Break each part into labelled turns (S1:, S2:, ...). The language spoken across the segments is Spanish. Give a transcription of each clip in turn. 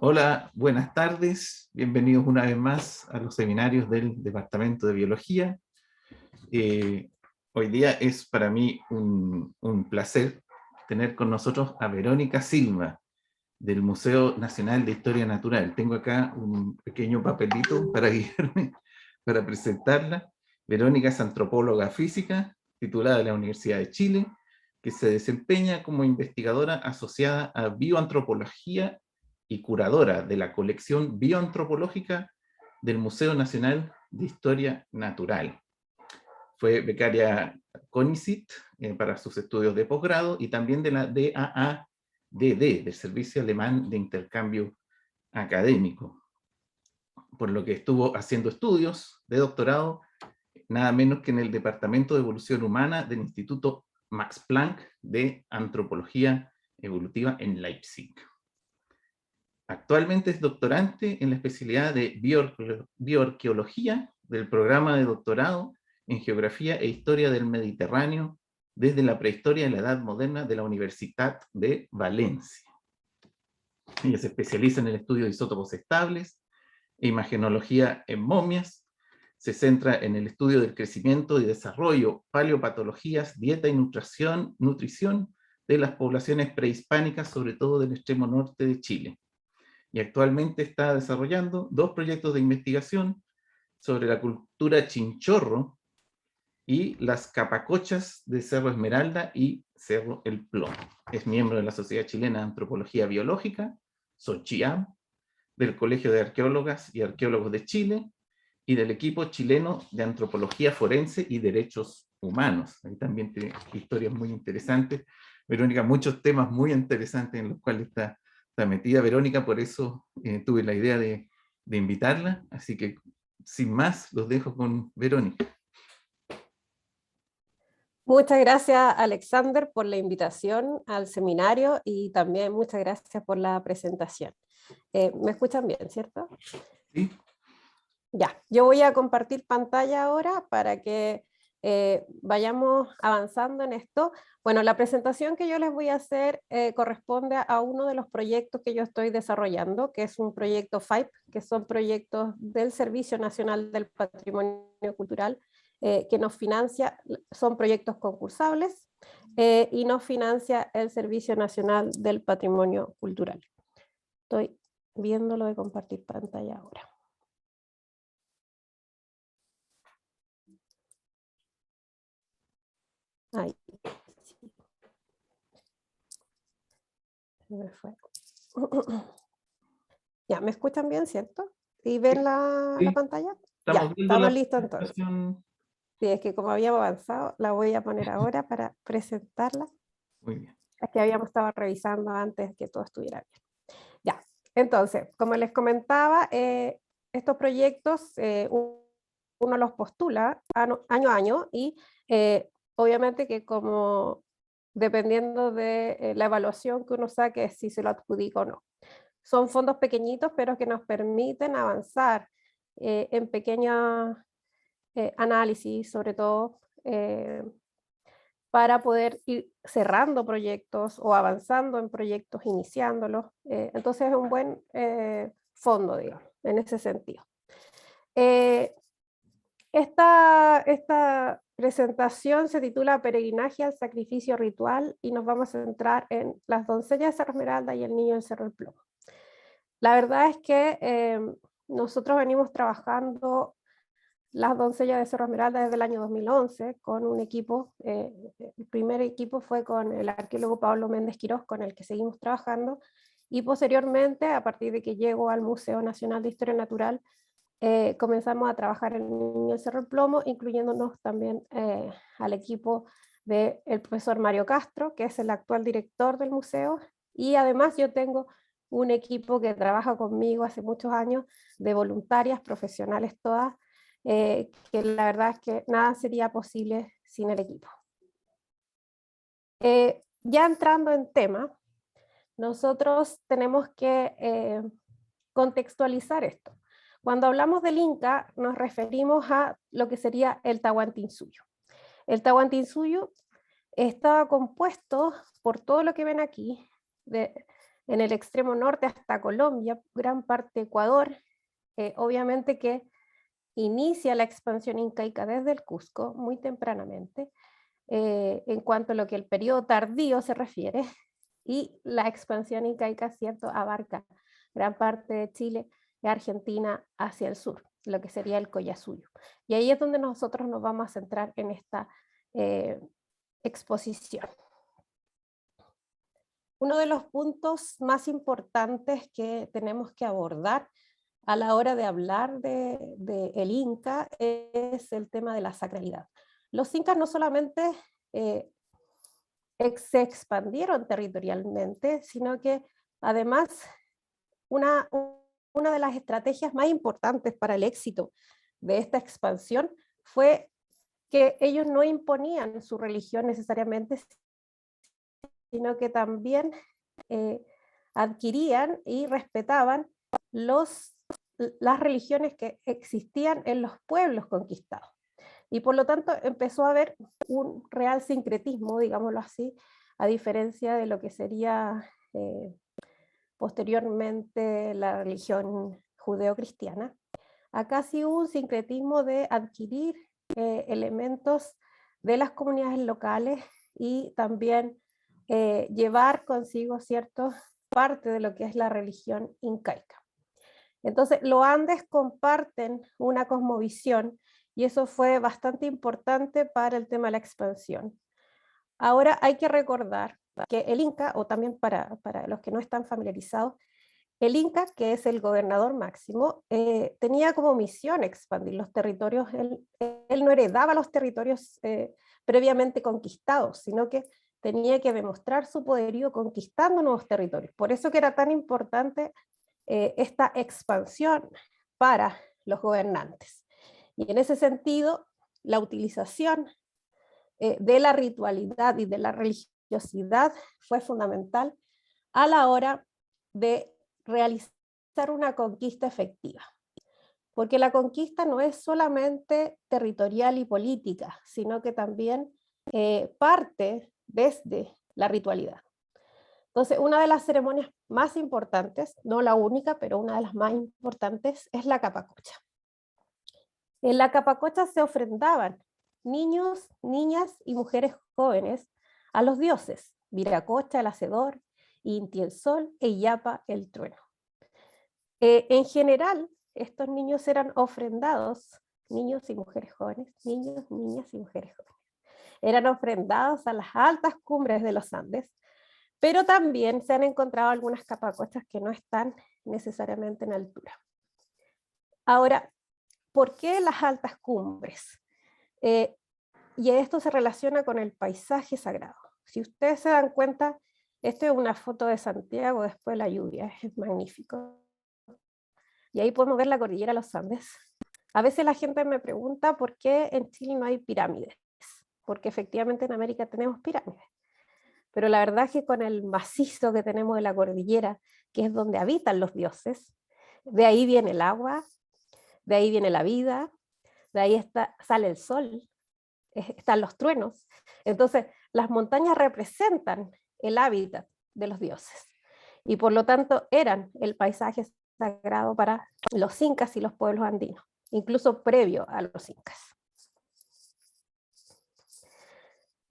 S1: Hola, buenas tardes. Bienvenidos una vez más a los seminarios del Departamento de Biología. Hoy día es para mí un placer tener con nosotros a Verónica Silva, del Museo Nacional de Historia Natural. Tengo acá un pequeño papelito para guiarme, para presentarla. Verónica es antropóloga física, titulada de la Universidad de Chile, que se desempeña como investigadora asociada a bioantropología y curadora de la colección bioantropológica del Museo Nacional de Historia Natural. Fue becaria CONICIT para sus estudios de posgrado y también de la DAADD, del Servicio Alemán de Intercambio Académico, por lo que estuvo haciendo estudios de doctorado nada menos que en el Departamento de Evolución Humana del Instituto Max Planck de Antropología Evolutiva en Leipzig. Actualmente es doctorante en la especialidad de bioarqueología del programa de doctorado en Geografía e Historia del Mediterráneo desde la prehistoria y la Edad Moderna de la Universitat de Valencia. Ella se especializa en el estudio de isótopos estables e imagenología en momias. Se centra en el estudio del crecimiento y desarrollo, paleopatologías, dieta y nutrición de las poblaciones prehispánicas, sobre todo del extremo norte de Chile. Y actualmente está desarrollando dos proyectos de investigación sobre la cultura chinchorro y las capacochas de Cerro Esmeralda y Cerro El Plomo. Es miembro de la Sociedad Chilena de Antropología Biológica, SOCHIAM, del Colegio de Arqueólogas y Arqueólogos de Chile y del equipo chileno de Antropología Forense y Derechos Humanos. Ahí también tiene historias muy interesantes. Verónica, muchos temas muy interesantes en los cuales está metida Verónica, por eso tuve la idea de invitarla. Así que, sin más, los dejo con Verónica.
S2: Muchas gracias, Alexander, por la invitación al seminario y también muchas gracias por la presentación. ¿Me escuchan bien, cierto?
S1: Sí.
S2: Ya, yo voy a compartir pantalla ahora para que vayamos avanzando en esto. Bueno, la presentación que yo les voy a hacer corresponde a uno de los proyectos que yo estoy desarrollando, que es un proyecto FAIP, que son proyectos del Servicio Nacional del Patrimonio Cultural, que nos financia, son proyectos concursables, y nos financia el Servicio Nacional del Patrimonio Cultural. Estoy viendo lo de compartir pantalla ahora. Ahí. Se me fue. Ya, ¿me escuchan bien, cierto? ¿Y ven la pantalla? Ya, estamos listos entonces. Sí, es que como habíamos avanzado, la voy a poner ahora para presentarla.
S1: Muy bien.
S2: Es que habíamos estado revisando antes que todo estuviera bien. Ya, entonces, como les comentaba, estos proyectos uno los postula año a año y obviamente que como dependiendo de la evaluación que uno saque, si se lo adjudica o no. Son fondos pequeñitos, pero que nos permiten avanzar en pequeños análisis, sobre todo para poder ir cerrando proyectos o avanzando en proyectos, iniciándolos. Entonces es un buen fondo, digamos, en ese sentido. Esta presentación se titula Peregrinaje al Sacrificio Ritual y nos vamos a centrar en las doncellas de Cerro Esmeralda y el niño del Cerro El Plomo. La verdad es que nosotros venimos trabajando las doncellas de Cerro Esmeralda desde el año 2011 con un equipo, el primer equipo fue con el arqueólogo Pablo Méndez Quirós, con el que seguimos trabajando, y posteriormente, a partir de que llego al Museo Nacional de Historia Natural, comenzamos a trabajar en el niño del Cerro El Plomo, incluyéndonos también al equipo del profesor Mario Castro, que es el actual director del museo, y además yo tengo un equipo que trabaja conmigo hace muchos años, de voluntarias, profesionales todas, que la verdad es que nada sería posible sin el equipo. Ya entrando en tema, nosotros tenemos que contextualizar esto. Cuando hablamos del Inca, nos referimos a lo que sería el Tahuantinsuyo. El Tahuantinsuyo estaba compuesto por todo lo que ven aquí, en el extremo norte hasta Colombia, gran parte de Ecuador, obviamente que inicia la expansión incaica desde el Cusco muy tempranamente, en cuanto a lo que el periodo tardío se refiere, y la expansión incaica, ¿cierto?, abarca gran parte de Chile y Argentina hacia el sur, lo que sería el Collasuyo. Y ahí es donde nosotros nos vamos a centrar en esta exposición. Uno de los puntos más importantes que tenemos que abordar a la hora de hablar de el Inca es el tema de la sacralidad. Los incas no solamente se expandieron territorialmente, sino que además una de las estrategias más importantes para el éxito de esta expansión fue que ellos no imponían su religión necesariamente, sino que también adquirían y respetaban las religiones que existían en los pueblos conquistados. Y por lo tanto empezó a haber un real sincretismo, digámoslo así, a diferencia de lo que sería posteriormente la religión judeocristiana. Acá sí hubo un sincretismo de adquirir elementos de las comunidades locales y también llevar consigo cierto parte de lo que es la religión incaica. Entonces, los Andes comparten una cosmovisión y eso fue bastante importante para el tema de la expansión. Ahora hay que recordar que el Inca, o también para los que no están familiarizados, el Inca, que es el gobernador máximo, tenía como misión expandir los territorios. Él no heredaba los territorios previamente conquistados, sino que tenía que demostrar su poderío conquistando nuevos territorios. Por eso que era tan importante esta expansión para los gobernantes. Y en ese sentido, la utilización de la ritualidad y de la religiosidad fue fundamental a la hora de realizar una conquista efectiva. Porque la conquista no es solamente territorial y política, sino que también parte desde la ritualidad. Entonces, una de las ceremonias más importantes, no la única, pero una de las más importantes, es la capacocha. En la capacocha se ofrendaban niños, niñas y mujeres jóvenes a los dioses, Viracocha el hacedor, Inti el sol e Illapa el trueno. En general, estos niños eran ofrendados, niños y mujeres jóvenes, niños, niñas y mujeres jóvenes, eran ofrendados a las altas cumbres de los Andes, pero también se han encontrado algunas capacochas que no están necesariamente en altura. Ahora, ¿por qué las altas cumbres? Y esto se relaciona con el paisaje sagrado. Si ustedes se dan cuenta, esta es una foto de Santiago después de la lluvia, es magnífico. Y ahí podemos ver la cordillera de los Andes. A veces la gente me pregunta por qué en Chile no hay pirámides, porque efectivamente en América tenemos pirámides. Pero la verdad es que con el macizo que tenemos de la cordillera, que es donde habitan los dioses, de ahí viene el agua, de ahí viene la vida, de ahí sale el sol, están los truenos. Entonces, las montañas representan el hábitat de los dioses y por lo tanto eran el paisaje sagrado para los incas y los pueblos andinos, incluso previo a los incas.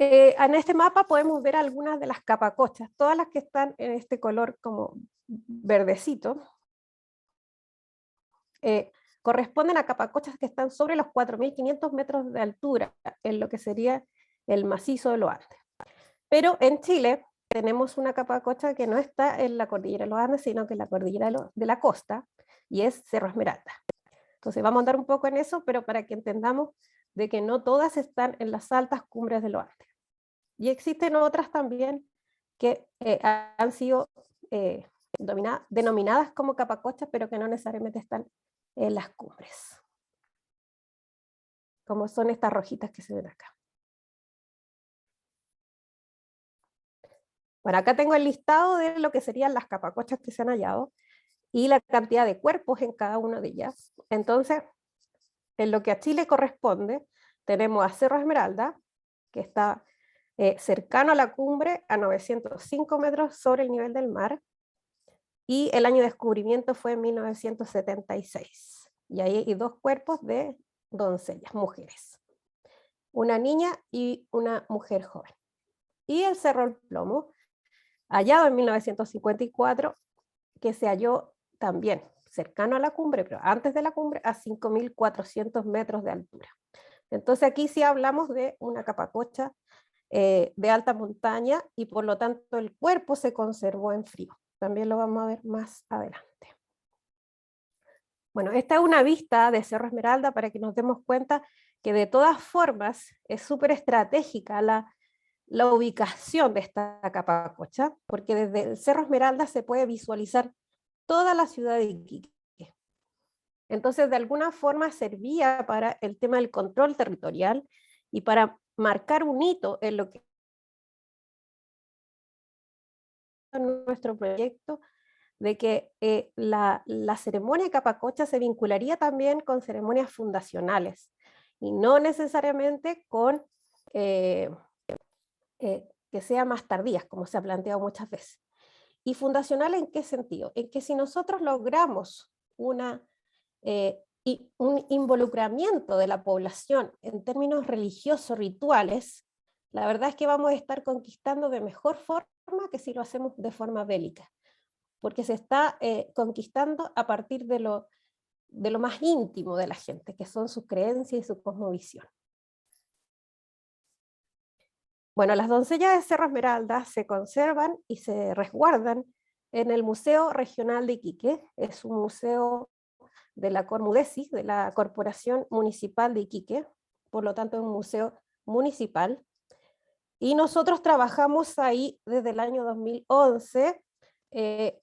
S2: En este mapa podemos ver algunas de las capacochas, todas las que están en este color como verdecito, corresponden a capacochas que están sobre los 4.500 metros de altura, en lo que sería el macizo de los Andes. Pero en Chile tenemos una capacocha que no está en la cordillera de los Andes, sino que en la cordillera de la costa, y es Cerro Esmeralda. Entonces vamos a andar un poco en eso, pero para que entendamos de que no todas están en las altas cumbres de los Andes. Y existen otras también que han sido denominadas como capacochas, pero que no necesariamente están en las cumbres, como son estas rojitas que se ven acá. Bueno, acá tengo el listado de lo que serían las capacochas que se han hallado y la cantidad de cuerpos en cada una de ellas. Entonces, en lo que a Chile corresponde, tenemos a Cerro Esmeralda, que está cercano a la cumbre, a 905 metros sobre el nivel del mar. y el año de descubrimiento fue en 1976. Y ahí hay 2 cuerpos de doncellas, mujeres, una niña y una mujer joven. Y el Cerro El Plomo, hallado en 1954, que se halló también cercano a la cumbre, pero antes de la cumbre, a 5.400 metros de altura. Entonces aquí sí hablamos de una capacocha de alta montaña y por lo tanto el cuerpo se conservó en frío. También lo vamos a ver más adelante. Bueno, esta es una vista de Cerro Esmeralda para que nos demos cuenta que de todas formas es súper estratégica la ubicación de esta capacocha, porque desde el Cerro Esmeralda se puede visualizar toda la ciudad de Iquique. Entonces, de alguna forma servía para el tema del control territorial y para marcar un hito en lo que es nuestro proyecto, de que la ceremonia de Capacocha se vincularía también con ceremonias fundacionales y no necesariamente con que sean más tardías, como se ha planteado muchas veces. ¿Y fundacional en qué sentido? En que si nosotros logramos un involucramiento de la población en términos religiosos, rituales, la verdad es que vamos a estar conquistando de mejor forma que si lo hacemos de forma bélica, porque se está conquistando a partir de lo más íntimo de la gente, que son sus creencias y su cosmovisión. Bueno, las doncellas de Cerro Esmeralda se conservan y se resguardan en el Museo Regional de Iquique. Es un museo de la Cormudesi, de la Corporación Municipal de Iquique, por lo tanto es un museo municipal. Y nosotros trabajamos ahí desde el año 2011,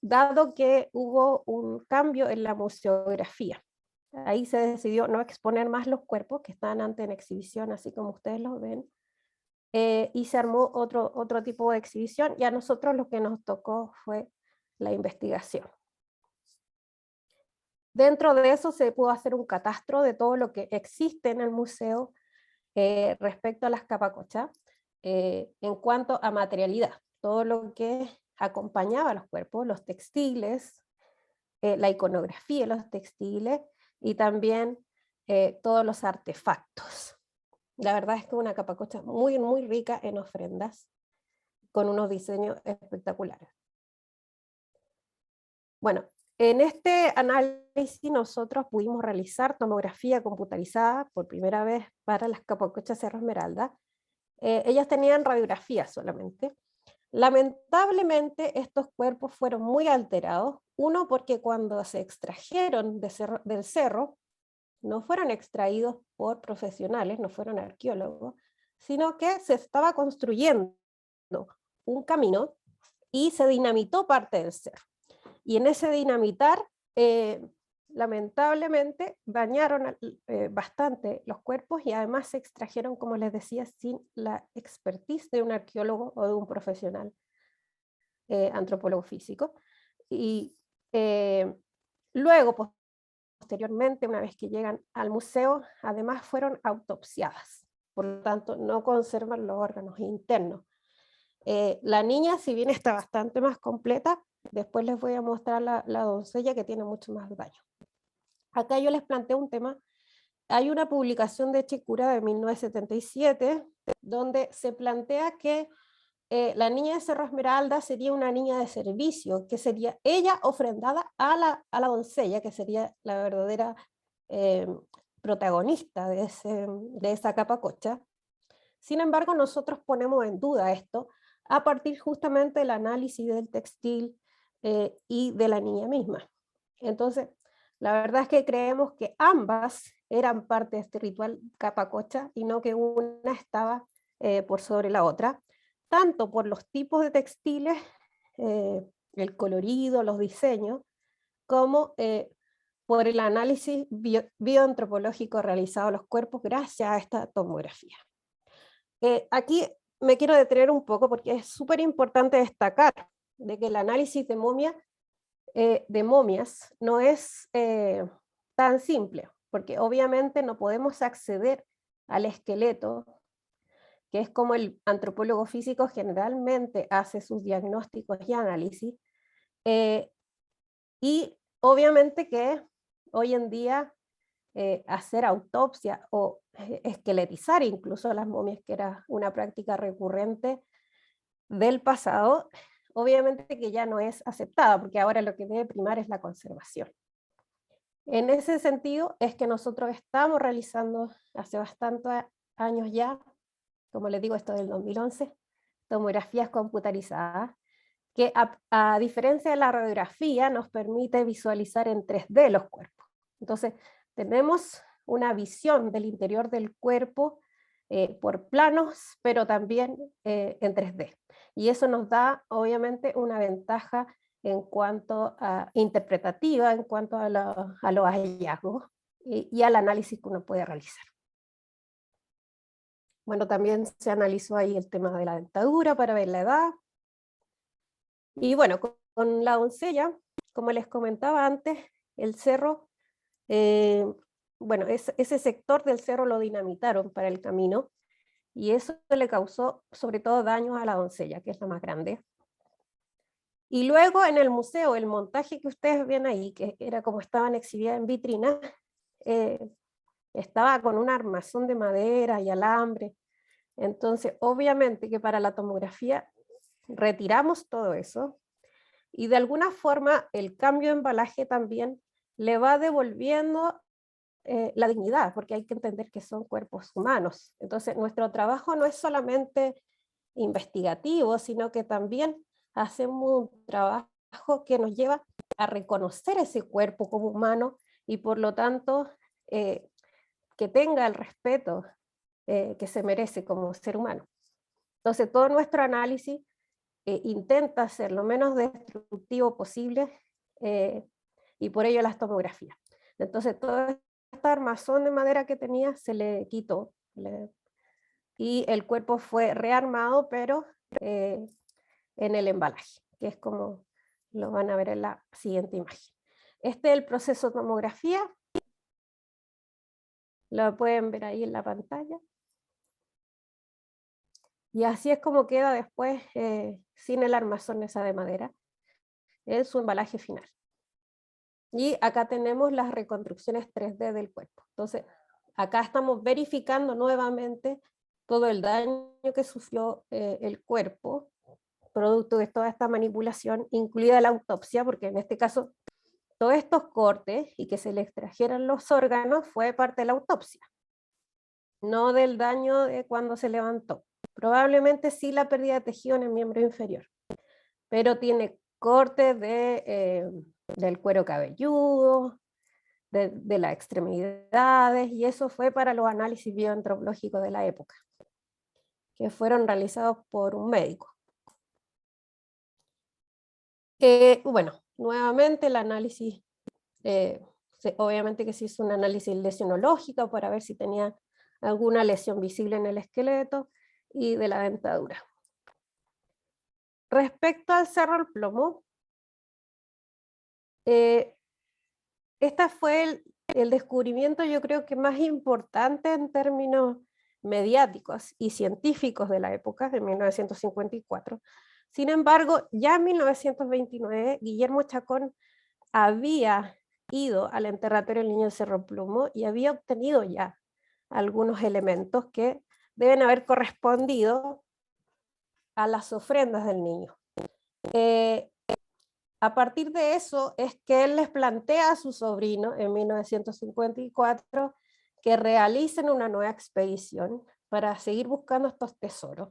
S2: dado que hubo un cambio en la museografía. Ahí se decidió no exponer más los cuerpos que estaban antes en exhibición, así como ustedes los ven, y se armó otro tipo de exhibición, y a nosotros lo que nos tocó fue la investigación. Dentro de eso se pudo hacer un catastro de todo lo que existe en el museo respecto a las capacochas, en cuanto a materialidad, todo lo que acompañaba a los cuerpos, los textiles, la iconografía de los textiles y también todos los artefactos. La verdad es que es una capacocha muy, muy rica en ofrendas, con unos diseños espectaculares. Bueno, en este análisis nosotros pudimos realizar tomografía computarizada por primera vez para las capacochas Cerro Esmeralda. Ellas tenían radiografía solamente. Lamentablemente estos cuerpos fueron muy alterados, uno porque cuando se extrajeron del cerro, no fueron extraídos por profesionales, no fueron arqueólogos, sino que se estaba construyendo un camino y se dinamitó parte del cerro. Y en ese dinamitar, lamentablemente, dañaron bastante los cuerpos y además se extrajeron, como les decía, sin la expertise de un arqueólogo o de un profesional antropólogo físico. Y luego, posteriormente, una vez que llegan al museo, además fueron autopsiadas, por lo tanto no conservan los órganos internos. La niña, si bien está bastante más completa, después les voy a mostrar la doncella que tiene mucho más daño. Acá yo les planteo un tema. Hay una publicación de Chicura de 1977 donde se plantea que la niña de Cerro Esmeralda sería una niña de servicio, que sería ella ofrendada a la doncella, que sería la verdadera protagonista de esa capacocha. Sin embargo, nosotros ponemos en duda esto a partir justamente del análisis del textil y de la niña misma. Entonces, la verdad es que creemos que ambas eran parte de este ritual capacocha y no que una estaba por sobre la otra, tanto por los tipos de textiles, el colorido, los diseños, como por el análisis bioantropológico realizado a los cuerpos gracias a esta tomografía. Aquí me quiero detener un poco porque es súper importante destacar de que el análisis de momias no es tan simple, porque obviamente no podemos acceder al esqueleto, que es como el antropólogo físico generalmente hace sus diagnósticos y análisis, Y obviamente que hoy en día hacer autopsia o esqueletizar incluso las momias, que era una práctica recurrente del pasado, obviamente que ya no es aceptada, porque ahora lo que debe primar es la conservación. En ese sentido es que nosotros estamos realizando hace bastantes años ya, como les digo, esto del 2011, tomografías computarizadas, que a diferencia de la radiografía nos permite visualizar en 3D los cuerpos. Entonces, tenemos una visión del interior del cuerpo por planos, pero también en 3D. Y eso nos da, obviamente, una ventaja en cuanto a interpretativa, en cuanto a los hallazgos y al análisis que uno puede realizar. Bueno, también se analizó ahí el tema de la dentadura para ver la edad. Y bueno, con la doncella, como les comentaba antes, el cerro, bueno, ese sector del cerro lo dinamitaron para el camino y eso le causó sobre todo daños a la doncella, que es la más grande. Y luego en el museo, el montaje que ustedes ven ahí, que era como estaban exhibidas en vitrina, estaba con un armazón de madera y alambre. Entonces, obviamente que para la tomografía retiramos todo eso y de alguna forma el cambio de embalaje también le va devolviendo la dignidad, porque hay que entender que son cuerpos humanos. Entonces, nuestro trabajo no es solamente investigativo, sino que también hacemos un trabajo que nos lleva a reconocer ese cuerpo como humano y por lo tanto que tenga el respeto que se merece como ser humano. Entonces, todo nuestro análisis intenta ser lo menos destructivo posible y por ello las tomografías. Entonces, todo este armazón de madera que tenía se le quitó y el cuerpo fue rearmado, pero en el embalaje, que es como lo van a ver en la siguiente imagen. Este es el proceso de tomografía, lo pueden ver ahí en la pantalla. Y así es como queda después, sin el armazón esa de madera, en su embalaje final. Y acá tenemos las reconstrucciones 3D del cuerpo. Entonces, acá estamos verificando nuevamente todo el daño que sufrió el cuerpo, producto de toda esta manipulación, incluida la autopsia, porque en este caso todos estos cortes y que se le extrajeran los órganos fue parte de la autopsia, no del daño de cuando se levantó. Probablemente sí la pérdida de tejido en el miembro inferior, pero tiene cortes del cuero cabelludo, de las extremidades, y eso fue para los análisis bioantropológicos de la época, que fueron realizados por un médico. Bueno, nuevamente el análisis, obviamente que se hizo un análisis lesionológico para ver si tenía alguna lesión visible en el esqueleto y de la dentadura. Respecto al Cerro El Plomo, este fue el descubrimiento, yo creo que más importante en términos mediáticos y científicos de la época, de 1954. Sin embargo, ya en 1929, Guillermo Chacón había ido al enterratorio del Niño del Cerro Plomo y había obtenido ya algunos elementos que deben haber correspondido a las ofrendas del niño. A partir de eso es que él les plantea a su sobrino en 1954 que realicen una nueva expedición para seguir buscando estos tesoros.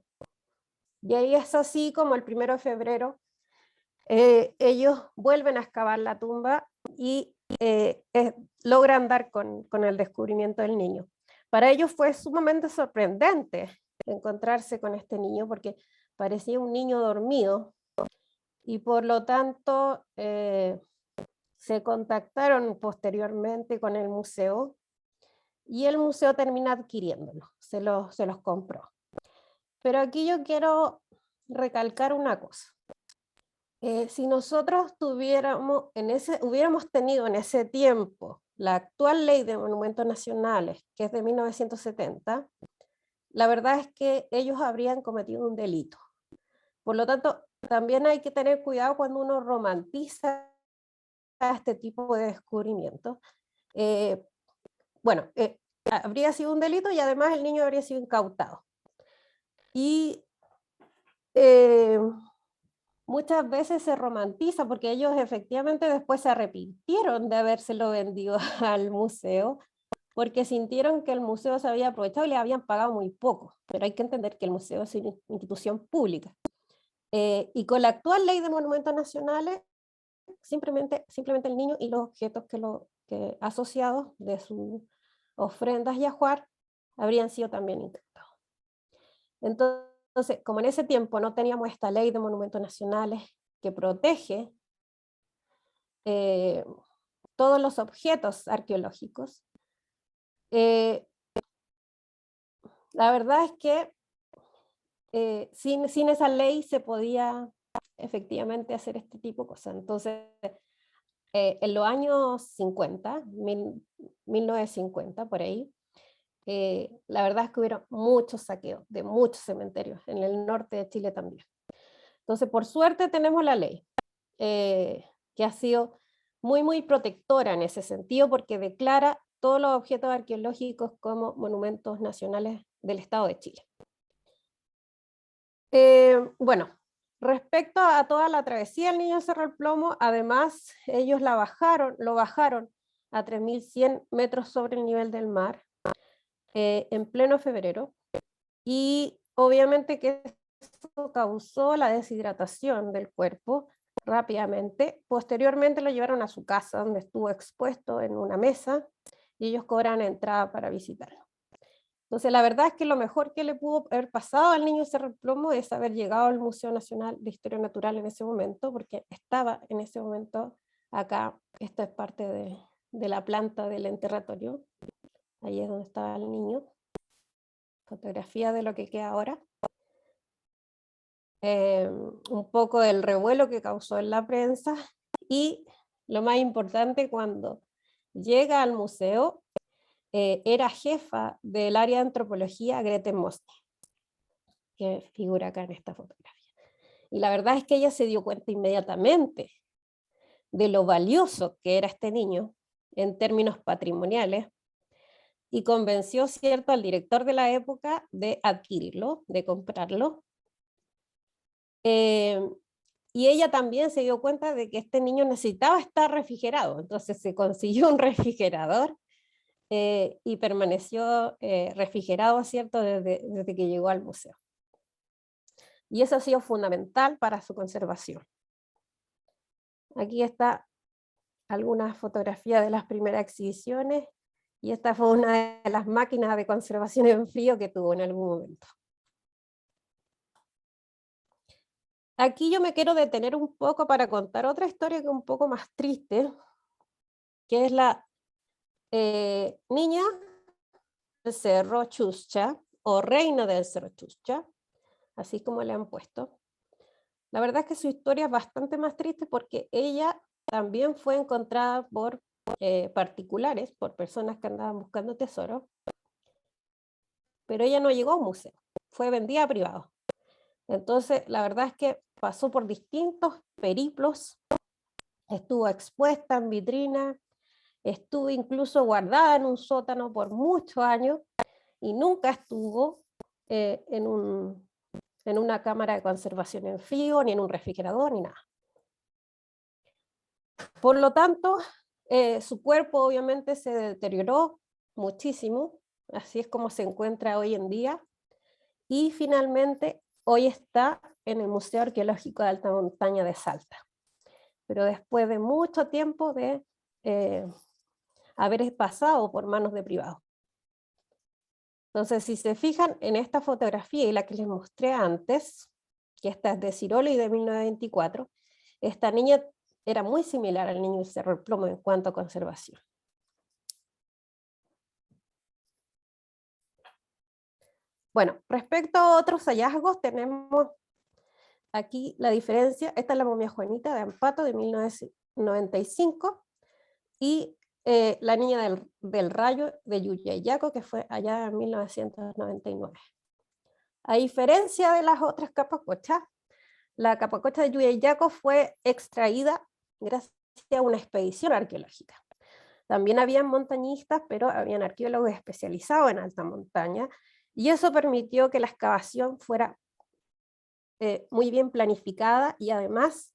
S2: Y ahí es así como el 1 de febrero ellos vuelven a excavar la tumba y logran dar con el descubrimiento del niño. Para ellos fue sumamente sorprendente encontrarse con este niño porque parecía un niño dormido y por lo tanto se contactaron posteriormente con el museo y el museo termina adquiriéndolo, se los compró. Pero aquí yo quiero recalcar una cosa. Si nosotros hubiéramos tenido en ese tiempo la actual ley de monumentos nacionales, que es de 1970, la verdad es que ellos habrían cometido un delito. Por lo tanto, también hay que tener cuidado cuando uno romantiza este tipo de descubrimientos, habría sido un delito y además el niño habría sido incautado. Y muchas veces se romantiza, porque ellos efectivamente después se arrepintieron de habérselo vendido al museo, porque sintieron que el museo se había aprovechado y le habían pagado muy poco. Pero hay que entender que el museo es una institución pública. Y con la actual ley de monumentos nacionales, simplemente el niño y los objetos que asociados de sus ofrendas y ajuar habrían sido también incautados. Entonces, como en ese tiempo no teníamos esta ley de monumentos nacionales que protege todos los objetos arqueológicos, la verdad es que sin esa ley se podía efectivamente hacer este tipo de cosas. Entonces, en los años 50, 1950, por ahí, la verdad es que hubieron muchos saqueos de muchos cementerios, en el norte de Chile también. Entonces, por suerte tenemos la ley, que ha sido muy protectora en ese sentido, porque declara todos los objetos arqueológicos como monumentos nacionales del Estado de Chile. Bueno, respecto a toda la travesía del Niño Cerro del Plomo, además ellos lo bajaron a 3.100 metros sobre el nivel del mar, en pleno febrero, y obviamente que eso causó la deshidratación del cuerpo rápidamente. Posteriormente lo llevaron a su casa, donde estuvo expuesto en una mesa, y ellos cobran entrada para visitarlo. Entonces la verdad es que lo mejor que le pudo haber pasado al Niño Cerro del Plomo es haber llegado al Museo Nacional de Historia Natural en ese momento, porque estaba en ese momento acá. Esta es parte de la planta del enterratorio, ahí es donde estaba el niño, fotografía de lo que queda ahora. Un poco del revuelo que causó en la prensa, y lo más importante, cuando llega al museo, era jefa del área de antropología Grete Mosny, que figura acá en esta fotografía. Y la verdad es que ella se dio cuenta inmediatamente de lo valioso que era este niño en términos patrimoniales, y convenció, ¿cierto?, al director de la época de adquirirlo, de comprarlo. Y ella también se dio cuenta de que este niño necesitaba estar refrigerado, entonces se consiguió un refrigerador, y permaneció refrigerado, ¿cierto?, desde que llegó al museo. Y eso ha sido fundamental para su conservación. Aquí está algunas fotografías de las primeras exhibiciones, y esta fue una de las máquinas de conservación en frío que tuvo en algún momento. Aquí yo me quiero detener un poco para contar otra historia que es un poco más triste, que es la niña del Cerro Chuscha, o reina del Cerro Chuscha, así como le han puesto. La verdad es que su historia es bastante más triste, porque ella también fue encontrada por particulares, por personas que andaban buscando tesoros, pero ella no llegó a un museo, fue vendida a privados. Entonces, la verdad es que pasó por distintos periplos, estuvo expuesta en vitrina, estuvo incluso guardada en un sótano por muchos años, y nunca estuvo en una cámara de conservación en frío, ni en un refrigerador, ni nada. Por lo tanto, su cuerpo obviamente se deterioró muchísimo, así es como se encuentra hoy en día, y finalmente hoy está en el Museo Arqueológico de Alta Montaña de Salta, pero después de mucho tiempo de haber pasado por manos de privados. Entonces, si se fijan en esta fotografía y la que les mostré antes, que esta es de Cirolo y de 1924, esta niña era muy similar al Niño Cerro del Plomo en cuanto a conservación. Bueno, respecto a otros hallazgos, tenemos aquí la diferencia. Esta es la momia Juanita de Ampato de 1995, y la niña del Rayo de Yuyayaco, que fue allá en 1999. A diferencia de las otras capacochas, la capacocha de Yuyayaco fue extraída gracias hacía una expedición arqueológica. También habían montañistas, pero habían arqueólogos especializados en alta montaña, y eso permitió que la excavación fuera muy bien planificada y además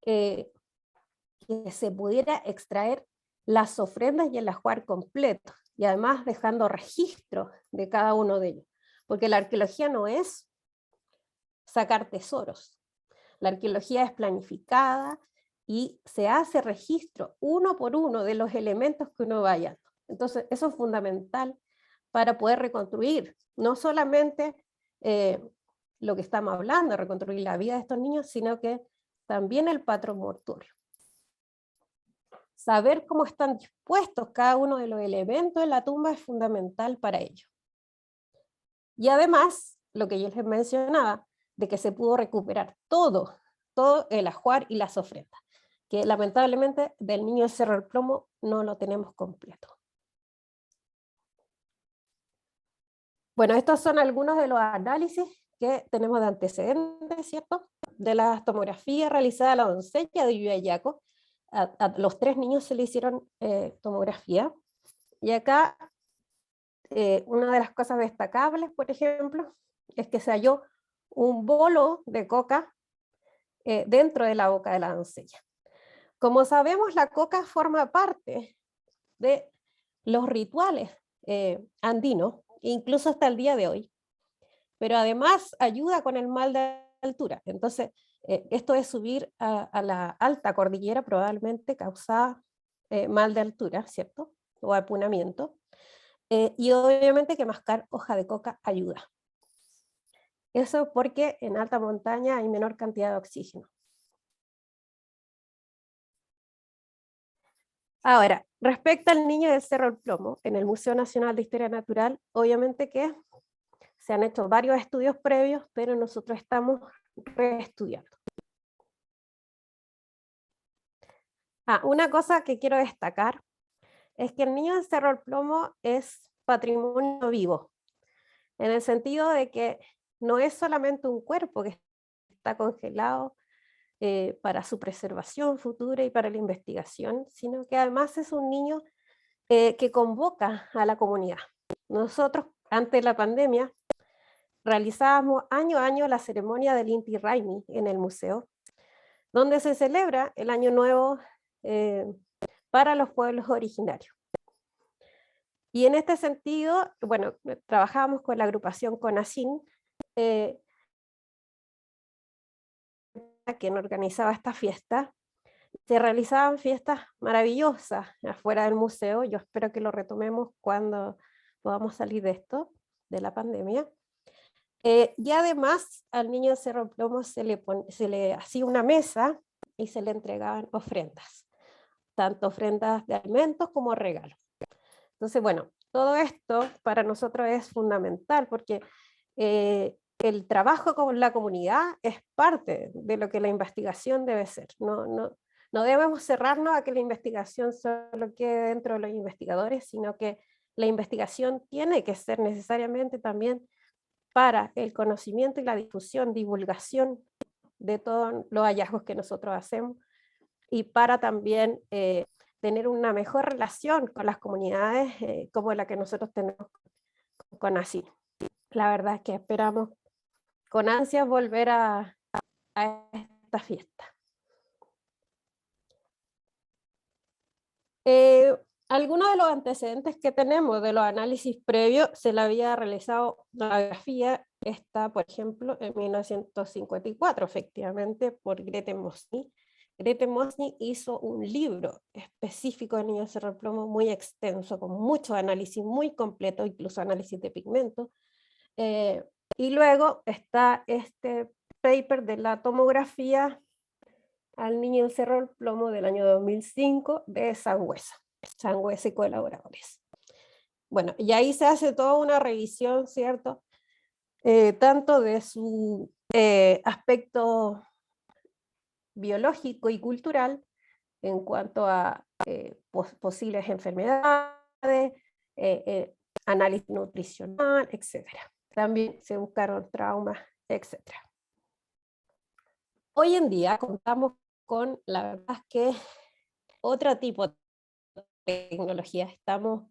S2: que se pudiera extraer las ofrendas y el ajuar completo, y además dejando registro de cada uno de ellos. Porque la arqueología no es sacar tesoros. La arqueología es planificada y se hace registro uno por uno de los elementos que uno va hallando. Entonces, eso es fundamental para poder reconstruir, no solamente lo que estamos hablando, reconstruir la vida de estos niños, sino que también el patrón mortuorio. Saber cómo están dispuestos cada uno de los elementos de la tumba es fundamental para ello. Y además, lo que yo les mencionaba, de que se pudo recuperar todo el ajuar y las ofrendas, que lamentablemente del niño del Cerro del Plomo no lo tenemos completo. Bueno, estos son algunos de los análisis que tenemos de antecedentes, ¿cierto? De las tomografías realizadas a la doncella de Yuyayaco. A los 3 niños se le hicieron tomografía. Y acá, una de las cosas destacables, por ejemplo, es que se halló un bolo de coca dentro de la boca de la doncella. Como sabemos, la coca forma parte de los rituales andinos, incluso hasta el día de hoy, pero además ayuda con el mal de altura. Entonces, esto de subir a la alta cordillera probablemente causa mal de altura, ¿cierto? O apunamiento. Y obviamente que mascar hoja de coca ayuda. Eso porque en alta montaña hay menor cantidad de oxígeno. Ahora, respecto al niño del Cerro del Plomo, en el Museo Nacional de Historia Natural, obviamente que se han hecho varios estudios previos, pero nosotros estamos reestudiando. Una cosa que quiero destacar es que el niño del Cerro del Plomo es patrimonio vivo, en el sentido de que no es solamente un cuerpo que está congelado para su preservación futura y para la investigación, sino que además es un niño que convoca a la comunidad. Nosotros, antes de la pandemia, realizábamos año a año la ceremonia del Inti Raymi en el museo, donde se celebra el Año Nuevo para los pueblos originarios. Y en este sentido, bueno, trabajamos con la agrupación CONACYN, quien organizaba esta fiesta. Se realizaban fiestas maravillosas afuera del museo. Yo espero que lo retomemos cuando podamos salir de esto, de la pandemia. Y además al niño de Cerro Plomo se le hacía una mesa y se le entregaban ofrendas, tanto ofrendas de alimentos como regalos. Entonces, bueno, todo esto para nosotros es fundamental porque el trabajo con la comunidad es parte de lo que la investigación debe ser. No debemos cerrarnos a que la investigación solo quede dentro de los investigadores, sino que la investigación tiene que ser necesariamente también para el conocimiento y la difusión, divulgación de todos los hallazgos que nosotros hacemos, y para también tener una mejor relación con las comunidades como la que nosotros tenemos con ASI. La verdad es que esperamos con ansias volver a esta fiesta. Algunos de los antecedentes que tenemos de los análisis previos se le había realizado la biografía, está por ejemplo en 1954 efectivamente por Grete Mosny. Grete Mosny hizo un libro específico de niños de Cerro del Plomo muy extenso, con mucho análisis, muy completo, incluso análisis de pigmento. Y luego está este paper de la tomografía al niño del Cerro del Plomo del año 2005 de Sangüesa y colaboradores. Bueno, y ahí se hace toda una revisión, ¿cierto? Tanto de su aspecto biológico y cultural en cuanto a posibles enfermedades, análisis nutricional, etc. También se buscaron traumas, etc. Hoy en día contamos con, la verdad es que otro tipo de tecnología. Estamos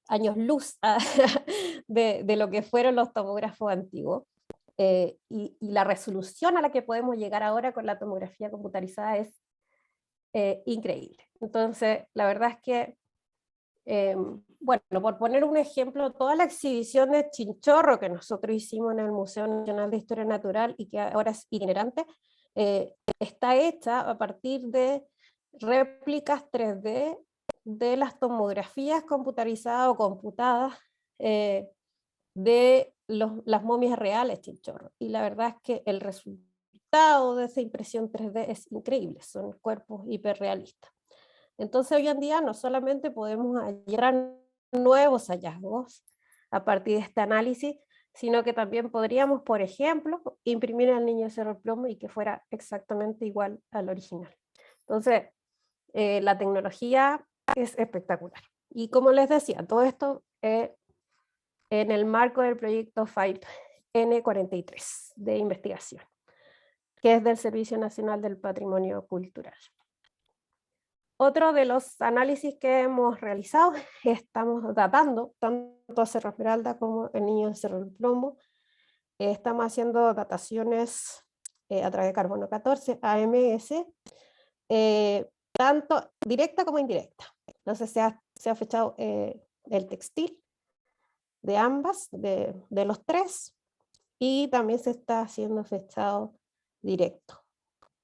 S2: años luz de lo que fueron los tomógrafos antiguos. Y la resolución a la que podemos llegar ahora con la tomografía computarizada es increíble. Entonces, la verdad es que, bueno, por poner un ejemplo, toda la exhibición de chinchorro que nosotros hicimos en el Museo Nacional de Historia Natural y que ahora es itinerante, está hecha a partir de réplicas 3D de las tomografías computarizadas o computadas de las momias reales chinchorro. Y la verdad es que el resultado de esa impresión 3D es increíble, son cuerpos hiperrealistas. Entonces hoy en día no solamente podemos hallar nuevos hallazgos a partir de este análisis, sino que también podríamos, por ejemplo, imprimir al niño Cerro del Plomo y que fuera exactamente igual al original. Entonces, la tecnología es espectacular. Y como les decía, todo esto en el marco del proyecto FIPE N43 de investigación, que es del Servicio Nacional del Patrimonio Cultural. Otro de los análisis que hemos realizado, estamos datando tanto a Cerro Esmeralda como el niño de Cerro del Plomo. Estamos haciendo dataciones a través de carbono 14, AMS, tanto directa como indirecta. Entonces se ha fechado el textil de ambas, de los tres, y también se está haciendo fechado directo.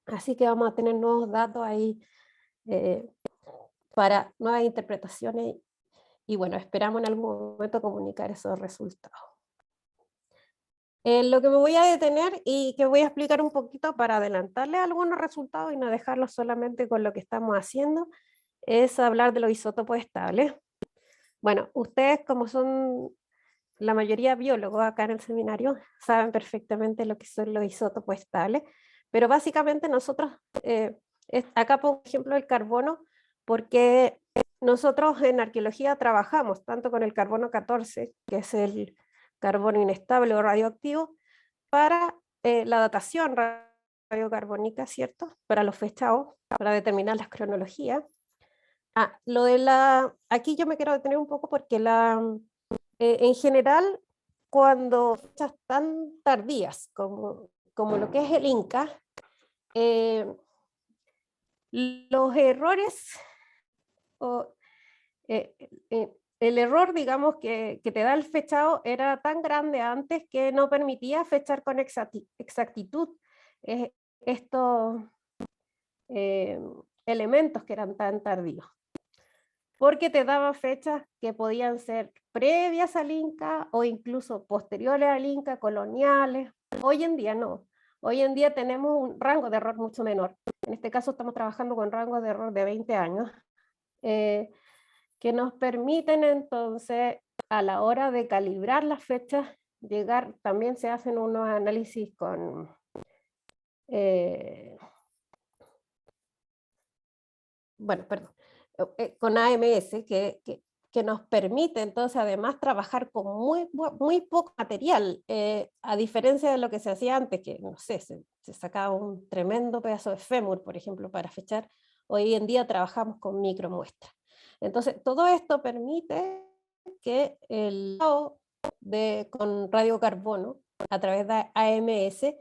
S2: Así que vamos a tener nuevos datos ahí para nuevas interpretaciones y bueno, esperamos en algún momento comunicar esos resultados. Lo que me voy a detener y que voy a explicar un poquito para adelantarles algunos resultados y no dejarlos solamente con lo que estamos haciendo, es hablar de los isótopos estables. Bueno, ustedes como son la mayoría biólogos acá en el seminario saben perfectamente lo que son los isótopos estables, pero básicamente nosotros, acá por ejemplo el carbono, porque nosotros en arqueología trabajamos tanto con el carbono 14, que es el carbono inestable o radioactivo, para la datación radiocarbónica, ¿cierto? Para los fechados, para determinar las cronologías. Aquí yo me quiero detener un poco porque en general, cuando fechas tan tardías como lo que es el Inca, los errores, el error, digamos, que te da el fechado era tan grande antes que no permitía fechar con exactitud estos elementos que eran tan tardíos, porque te daba fechas que podían ser previas al Inca o incluso posteriores al Inca, coloniales. Hoy en día no. Hoy en día tenemos un rango de error mucho menor. En este caso estamos trabajando con rangos de error de 20 años, que nos permiten entonces, a la hora de calibrar las fechas, también se hacen unos análisis con con AMS, que nos permite entonces además trabajar con muy poco material, a diferencia de lo que se hacía antes, que no sé, se sacaba un tremendo pedazo de fémur, por ejemplo, para fechar. Hoy en día trabajamos con micromuestras. Entonces, todo esto permite que el con radiocarbono a través de AMS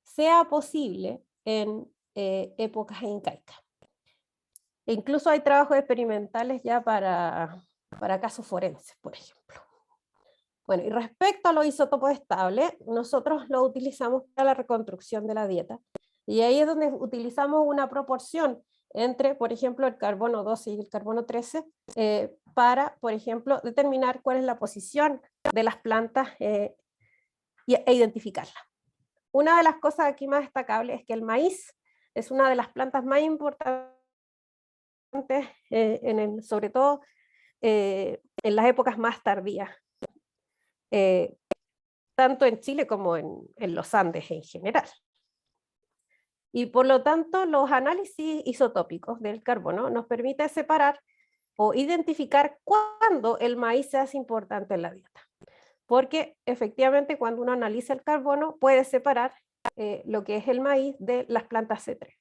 S2: sea posible en épocas incaicas. E incluso hay trabajos experimentales ya para casos forenses, por ejemplo. Bueno, y respecto a los isótopos estables, nosotros los utilizamos para la reconstrucción de la dieta. Y ahí es donde utilizamos una proporción entre, por ejemplo, el carbono 12 y el carbono 13, para, por ejemplo, determinar cuál es la posición de las plantas e identificarlas. Una de las cosas aquí más destacables es que el maíz es una de las plantas más importantes, sobre todo en las épocas más tardías, tanto en Chile como en los Andes en general. Y por lo tanto, los análisis isotópicos del carbono nos permiten separar o identificar cuándo el maíz se hace importante en la dieta. Porque efectivamente cuando uno analiza el carbono puede separar lo que es el maíz de las plantas C3.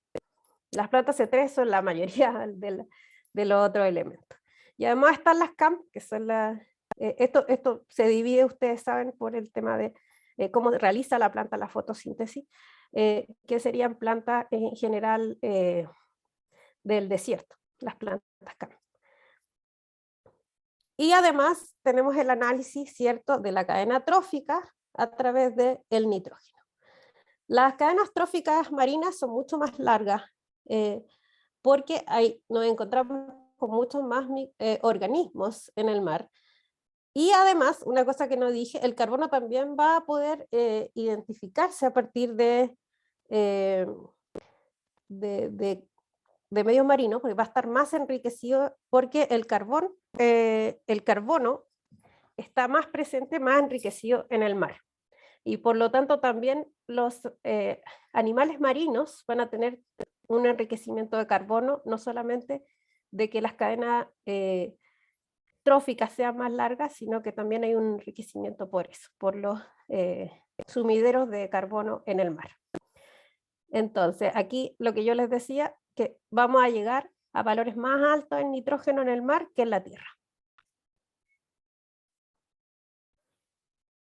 S2: Las plantas C3 son la mayoría de los otros elementos. Y además están las CAM, que son esto se divide, ustedes saben, por el tema de cómo realiza la planta la fotosíntesis, que serían plantas en general del desierto, las plantas CAM. Y además tenemos el análisis, ¿cierto?, de la cadena trófica a través del nitrógeno. Las cadenas tróficas marinas son mucho más largas porque nos encontramos con muchos más organismos en el mar. Y además, una cosa que no dije, el carbono también va a poder identificarse a partir de medios marinos, porque va a estar más enriquecido, porque el carbono está más presente, más enriquecido en el mar. Y por lo tanto también los animales marinos van a tener un enriquecimiento de carbono, no solamente de que las cadenas tróficas sean más largas, sino que también hay un enriquecimiento por eso, por los sumideros de carbono en el mar. Entonces, aquí lo que yo les decía, que vamos a llegar a valores más altos en nitrógeno en el mar que en la Tierra.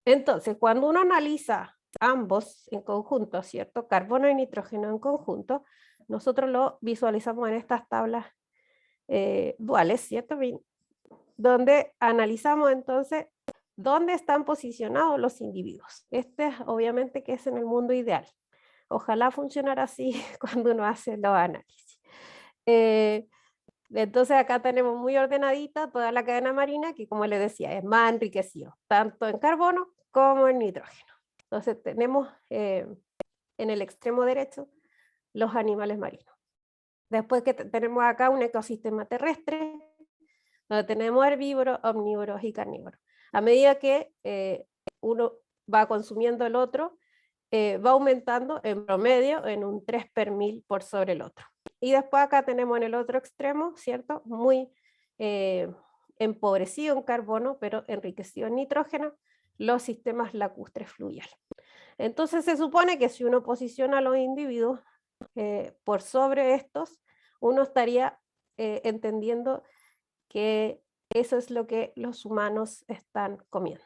S2: Entonces, cuando uno analiza ambos en conjunto, ¿cierto? Carbono y nitrógeno en conjunto, nosotros lo visualizamos en estas tablas duales, ¿cierto? Donde analizamos entonces dónde están posicionados los individuos. Obviamente que es en el mundo ideal. Ojalá funcionara así cuando uno hace los análisis. Entonces acá tenemos muy ordenadita toda la cadena marina, que como les decía, es más enriquecido, tanto en carbono como en nitrógeno. Entonces tenemos en el extremo derecho los animales marinos. Después que tenemos acá un ecosistema terrestre, donde tenemos herbívoros, omnívoros y carnívoros. A medida que uno va consumiendo el otro, va aumentando en promedio en un 3 per 1000 por sobre el otro. Y después acá tenemos en el otro extremo, ¿cierto? Muy empobrecido en carbono, pero enriquecido en nitrógeno, los sistemas lacustres fluviales. Entonces se supone que si uno posiciona a los individuos por sobre estos, uno estaría entendiendo que eso es lo que los humanos están comiendo.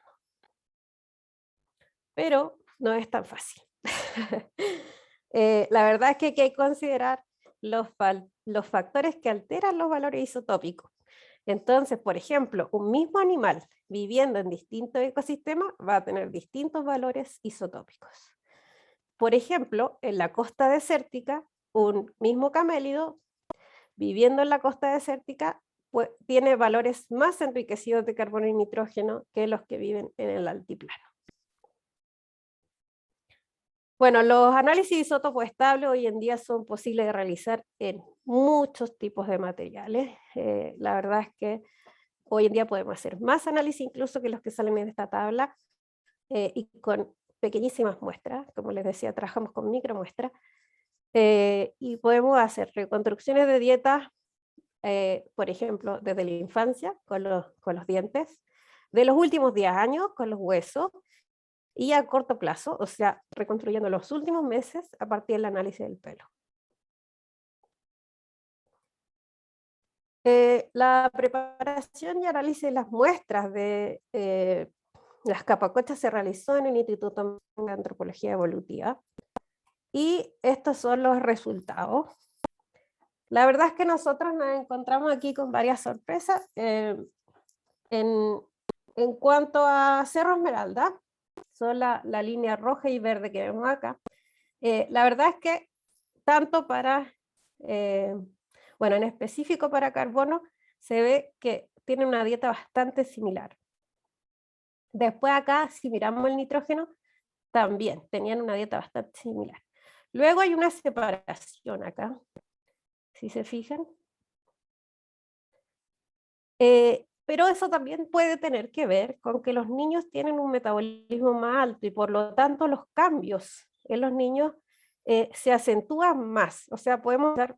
S2: Pero no es tan fácil. La verdad es que hay que considerar los factores que alteran los valores isotópicos. Entonces, por ejemplo, un mismo animal viviendo en distintos ecosistemas va a tener distintos valores isotópicos. Por ejemplo, en la costa desértica, un mismo camélido viviendo en la costa desértica pues, tiene valores más enriquecidos de carbono y nitrógeno que los que viven en el altiplano. Bueno, los análisis de isótopos estables hoy en día son posibles de realizar en muchos tipos de materiales. La verdad es que hoy en día podemos hacer más análisis incluso que los que salen en esta tabla y con pequeñísimas muestras. Como les decía, trabajamos con micromuestras y podemos hacer reconstrucciones de dietas, por ejemplo, desde la infancia con los dientes, de los últimos 10 años con los huesos, y a corto plazo, o sea, reconstruyendo los últimos meses a partir del análisis del pelo. La preparación y análisis de las muestras de las capacochas se realizó en el Instituto de Antropología Evolutiva, y estos son los resultados. La verdad es que nosotros nos encontramos aquí con varias sorpresas. En cuanto a Cerro Esmeralda, son la línea roja y verde que vemos acá. La verdad es que tanto para, bueno, en específico para carbono, se ve que tienen una dieta bastante similar. Después acá, si miramos el nitrógeno, también tenían una dieta bastante similar. Luego hay una separación acá, si se fijan. Pero eso también puede tener que ver con que los niños tienen un metabolismo más alto y por lo tanto los cambios en los niños se acentúan más, o sea, podemos ver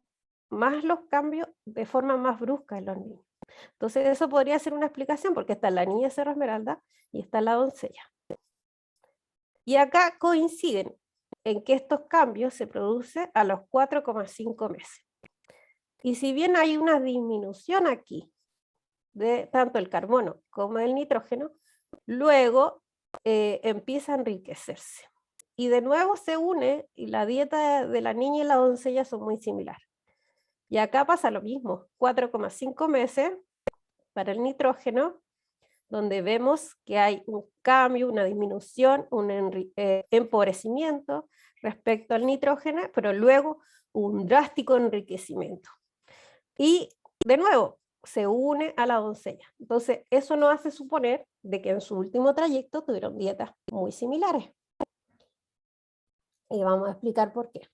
S2: más los cambios de forma más brusca en los niños. Entonces eso podría ser una explicación porque está la niña Cerro Esmeralda y está la doncella. Y acá coinciden en que estos cambios se producen a los 4,5 meses. Y si bien hay una disminución aquí de tanto el carbono como el nitrógeno, luego empieza a enriquecerse. Y de nuevo se une, y la dieta de la niña y la doncella son muy similares. Y acá pasa lo mismo, 4,5 meses para el nitrógeno, donde vemos que hay un cambio, una disminución, un empobrecimiento respecto al nitrógeno, pero luego un drástico enriquecimiento. Y de nuevo, se une a la doncella. Entonces, eso nos hace suponer de que en su último trayecto tuvieron dietas muy similares. Y vamos a explicar por qué.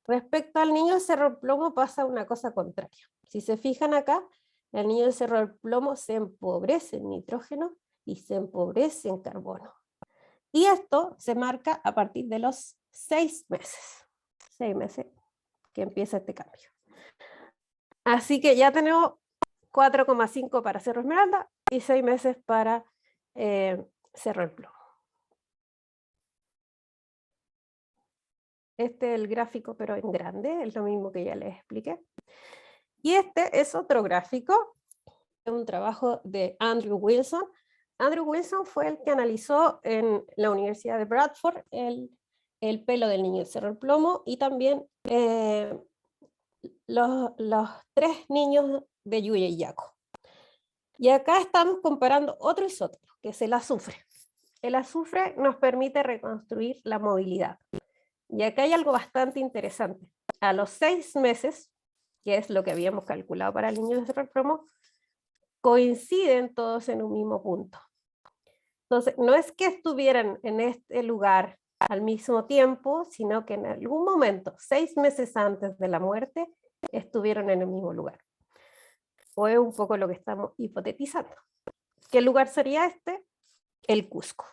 S2: Respecto al niño del Cerro del Plomo pasa una cosa contraria. Si se fijan acá, el niño del Cerro del Plomo se empobrece en nitrógeno y se empobrece en carbono. Y esto se marca a partir de los 6 meses. 6 meses que empieza este cambio. Así que ya tenemos 4,5 para Cerro Esmeralda y 6 meses para Cerro del Plomo. Este es el gráfico, pero en grande, es lo mismo que ya les expliqué. Y este es otro gráfico, un trabajo de Andrew Wilson. Andrew Wilson fue el que analizó en la Universidad de Bradford el pelo del niño del Cerro del Plomo y también los 3 niños de Yuya y Yaco. Y acá estamos comparando otro isótopo, que es el azufre. El azufre nos permite reconstruir la movilidad. Y acá hay algo bastante interesante. A los 6 meses, que es lo que habíamos calculado para el niño de Cerro del Plomo, coinciden todos en un mismo punto. Entonces, no es que estuvieran en este lugar al mismo tiempo, sino que en algún momento, 6 meses antes de la muerte, estuvieron en el mismo lugar. O es un poco lo que estamos hipotetizando. ¿Qué lugar sería este? El Cusco.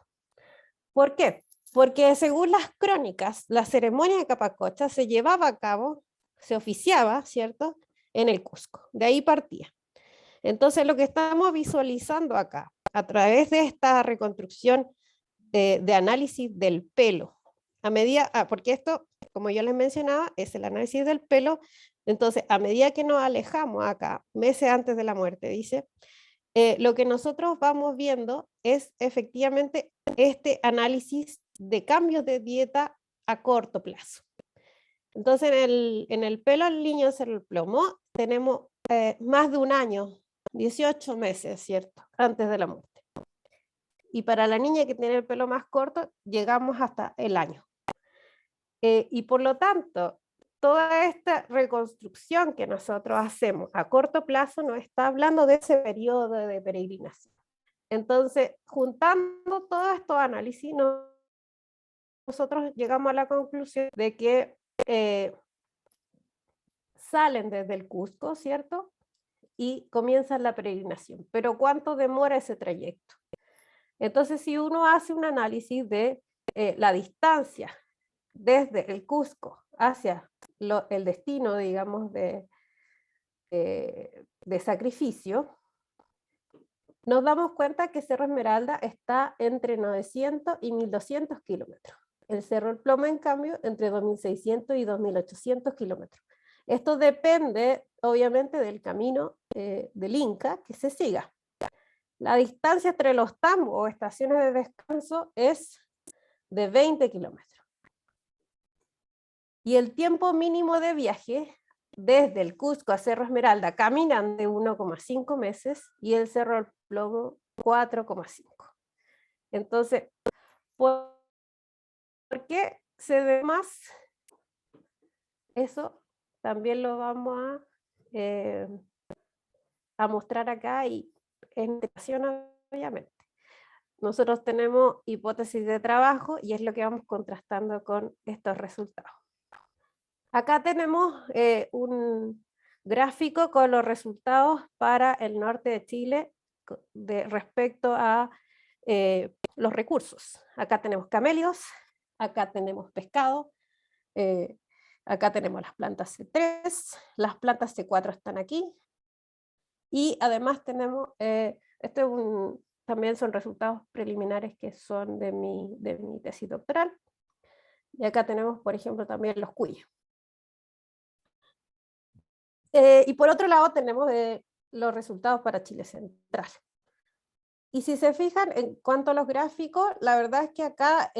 S2: ¿Por qué? Porque según las crónicas, la ceremonia de Capacocha se llevaba a cabo, se oficiaba, ¿cierto?, en el Cusco. De ahí partía. Entonces, lo que estamos visualizando acá, a través de esta reconstrucción de análisis del pelo, a medida, porque esto, como yo les mencionaba, es el análisis del pelo, entonces, a medida que nos alejamos acá, meses antes de la muerte, dice, lo que nosotros vamos viendo es efectivamente este análisis de cambios de dieta a corto plazo. Entonces, en el pelo al niño Cerro del Plomo tenemos más de un año, 18 meses, ¿cierto?, antes de la muerte. Y para la niña que tiene el pelo más corto, llegamos hasta el año. Y por lo tanto, toda esta reconstrucción que nosotros hacemos a corto plazo nos está hablando de ese periodo de peregrinación. Entonces, juntando todos estos análisis, nosotros llegamos a la conclusión de que salen desde el Cusco, ¿cierto?, y comienzan la peregrinación. Pero ¿cuánto demora ese trayecto? Entonces, si uno hace un análisis de la distancia desde el Cusco hacia el destino, digamos, de sacrificio, nos damos cuenta que Cerro Esmeralda está entre 900 y 1200 kilómetros. El Cerro del Plomo, en cambio, entre 2600 y 2800 kilómetros. Esto depende, obviamente, del camino del Inca que se siga. La distancia entre los tambos o estaciones de descanso es de 20 kilómetros. Y el tiempo mínimo de viaje desde el Cusco a Cerro Esmeralda caminan de 1,5 meses y el Cerro del Plomo 4,5. Entonces, ¿por qué se ve más? Eso también lo vamos a mostrar acá y en integración, obviamente. Nosotros tenemos hipótesis de trabajo y es lo que vamos contrastando con estos resultados. Acá tenemos un gráfico con los resultados para el norte de Chile respecto a los recursos. Acá tenemos camelios, acá tenemos pescado, acá tenemos las plantas C3, las plantas C4 están aquí, y además tenemos, también son resultados preliminares que son de mi tesis doctoral, y acá tenemos, por ejemplo, también los cuyes. Y por otro lado tenemos los resultados para Chile Central. Y si se fijan en cuanto a los gráficos, la verdad es que acá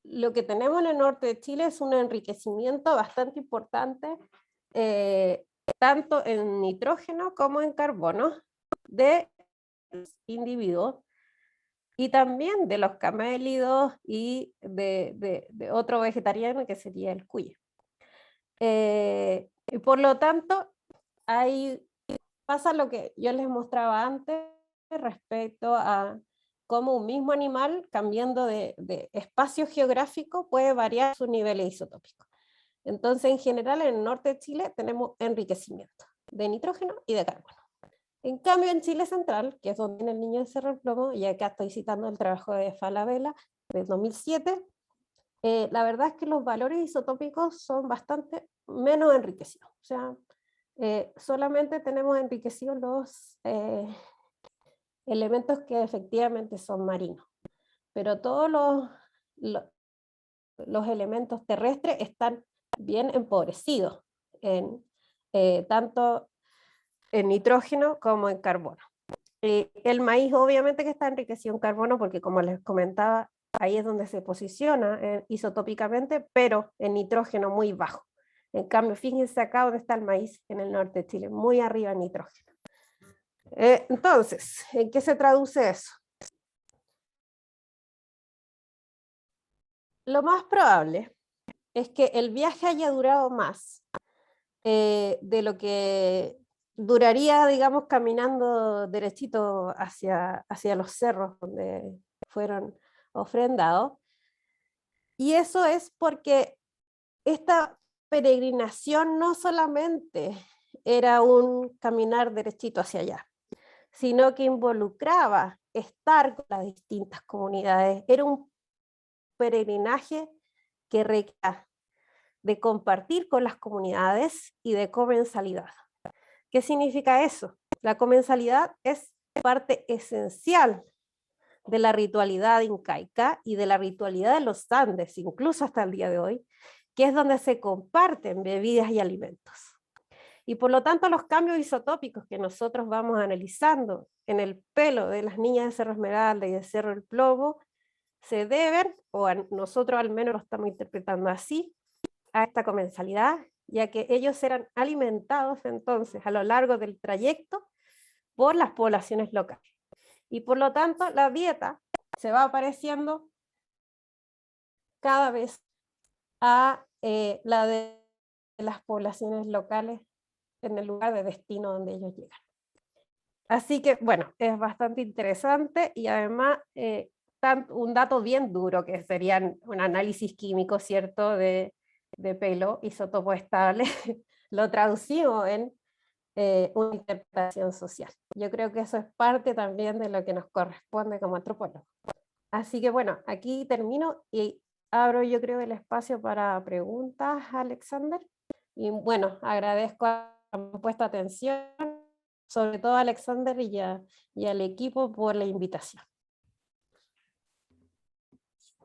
S2: lo que tenemos en el norte de Chile es un enriquecimiento bastante importante, tanto en nitrógeno como en carbono, de individuos, y también de los camélidos y de otro vegetariano que sería el cuy. Y por lo tanto, pasa lo que yo les mostraba antes respecto a cómo un mismo animal, cambiando de espacio geográfico, puede variar sus niveles isotópicos. Entonces, en general, en el norte de Chile tenemos enriquecimiento de nitrógeno y de carbono. En cambio, en Chile Central, que es donde viene el niño de Cerro del Plomo, y acá estoy citando el trabajo de Falabella del 2007, la verdad es que los valores isotópicos son bastante menos enriquecidos. O sea, solamente tenemos enriquecidos los elementos que efectivamente son marinos, pero todos los elementos terrestres están bien empobrecidos, tanto en nitrógeno como en carbono. El maíz obviamente que está enriquecido en carbono porque, como les comentaba, ahí es donde se posiciona isotópicamente, pero en nitrógeno muy bajo. En cambio, fíjense acá donde está el maíz en el norte de Chile, muy arriba en nitrógeno. Entonces, ¿en qué se traduce eso? Lo más probable es que el viaje haya durado más de lo que duraría, digamos, caminando derechito hacia los cerros donde fueron ofrendados. Y eso es porque esta peregrinación no solamente era un caminar derechito hacia allá, sino que involucraba estar con las distintas comunidades. Era un peregrinaje que requería de compartir con las comunidades y de comensalidad. ¿Qué significa eso? La comensalidad es parte esencial de la ritualidad incaica y de la ritualidad de los Andes, incluso hasta el día de hoy, que es donde se comparten bebidas y alimentos. Y por lo tanto, los cambios isotópicos que nosotros vamos analizando en el pelo de las niñas de Cerro Esmeralda y de Cerro del Plomo se deben, o nosotros al menos lo estamos interpretando así, a esta comensalidad, ya que ellos eran alimentados entonces a lo largo del trayecto por las poblaciones locales. Y por lo tanto, la dieta se va apareciendo cada vez a la de las poblaciones locales en el lugar de destino donde ellos llegan. Así que, bueno, es bastante interesante y además un dato bien duro que sería un análisis químico, ¿cierto?, de pelo, isótopo estable, lo traducimos en una interpretación social. Yo creo que eso es parte también de lo que nos corresponde como antropólogos. Así que bueno, aquí termino y abro yo creo el espacio para preguntas, Alexander. Y bueno, agradezco a han puesto atención, sobre todo a Alexander y al equipo por la invitación.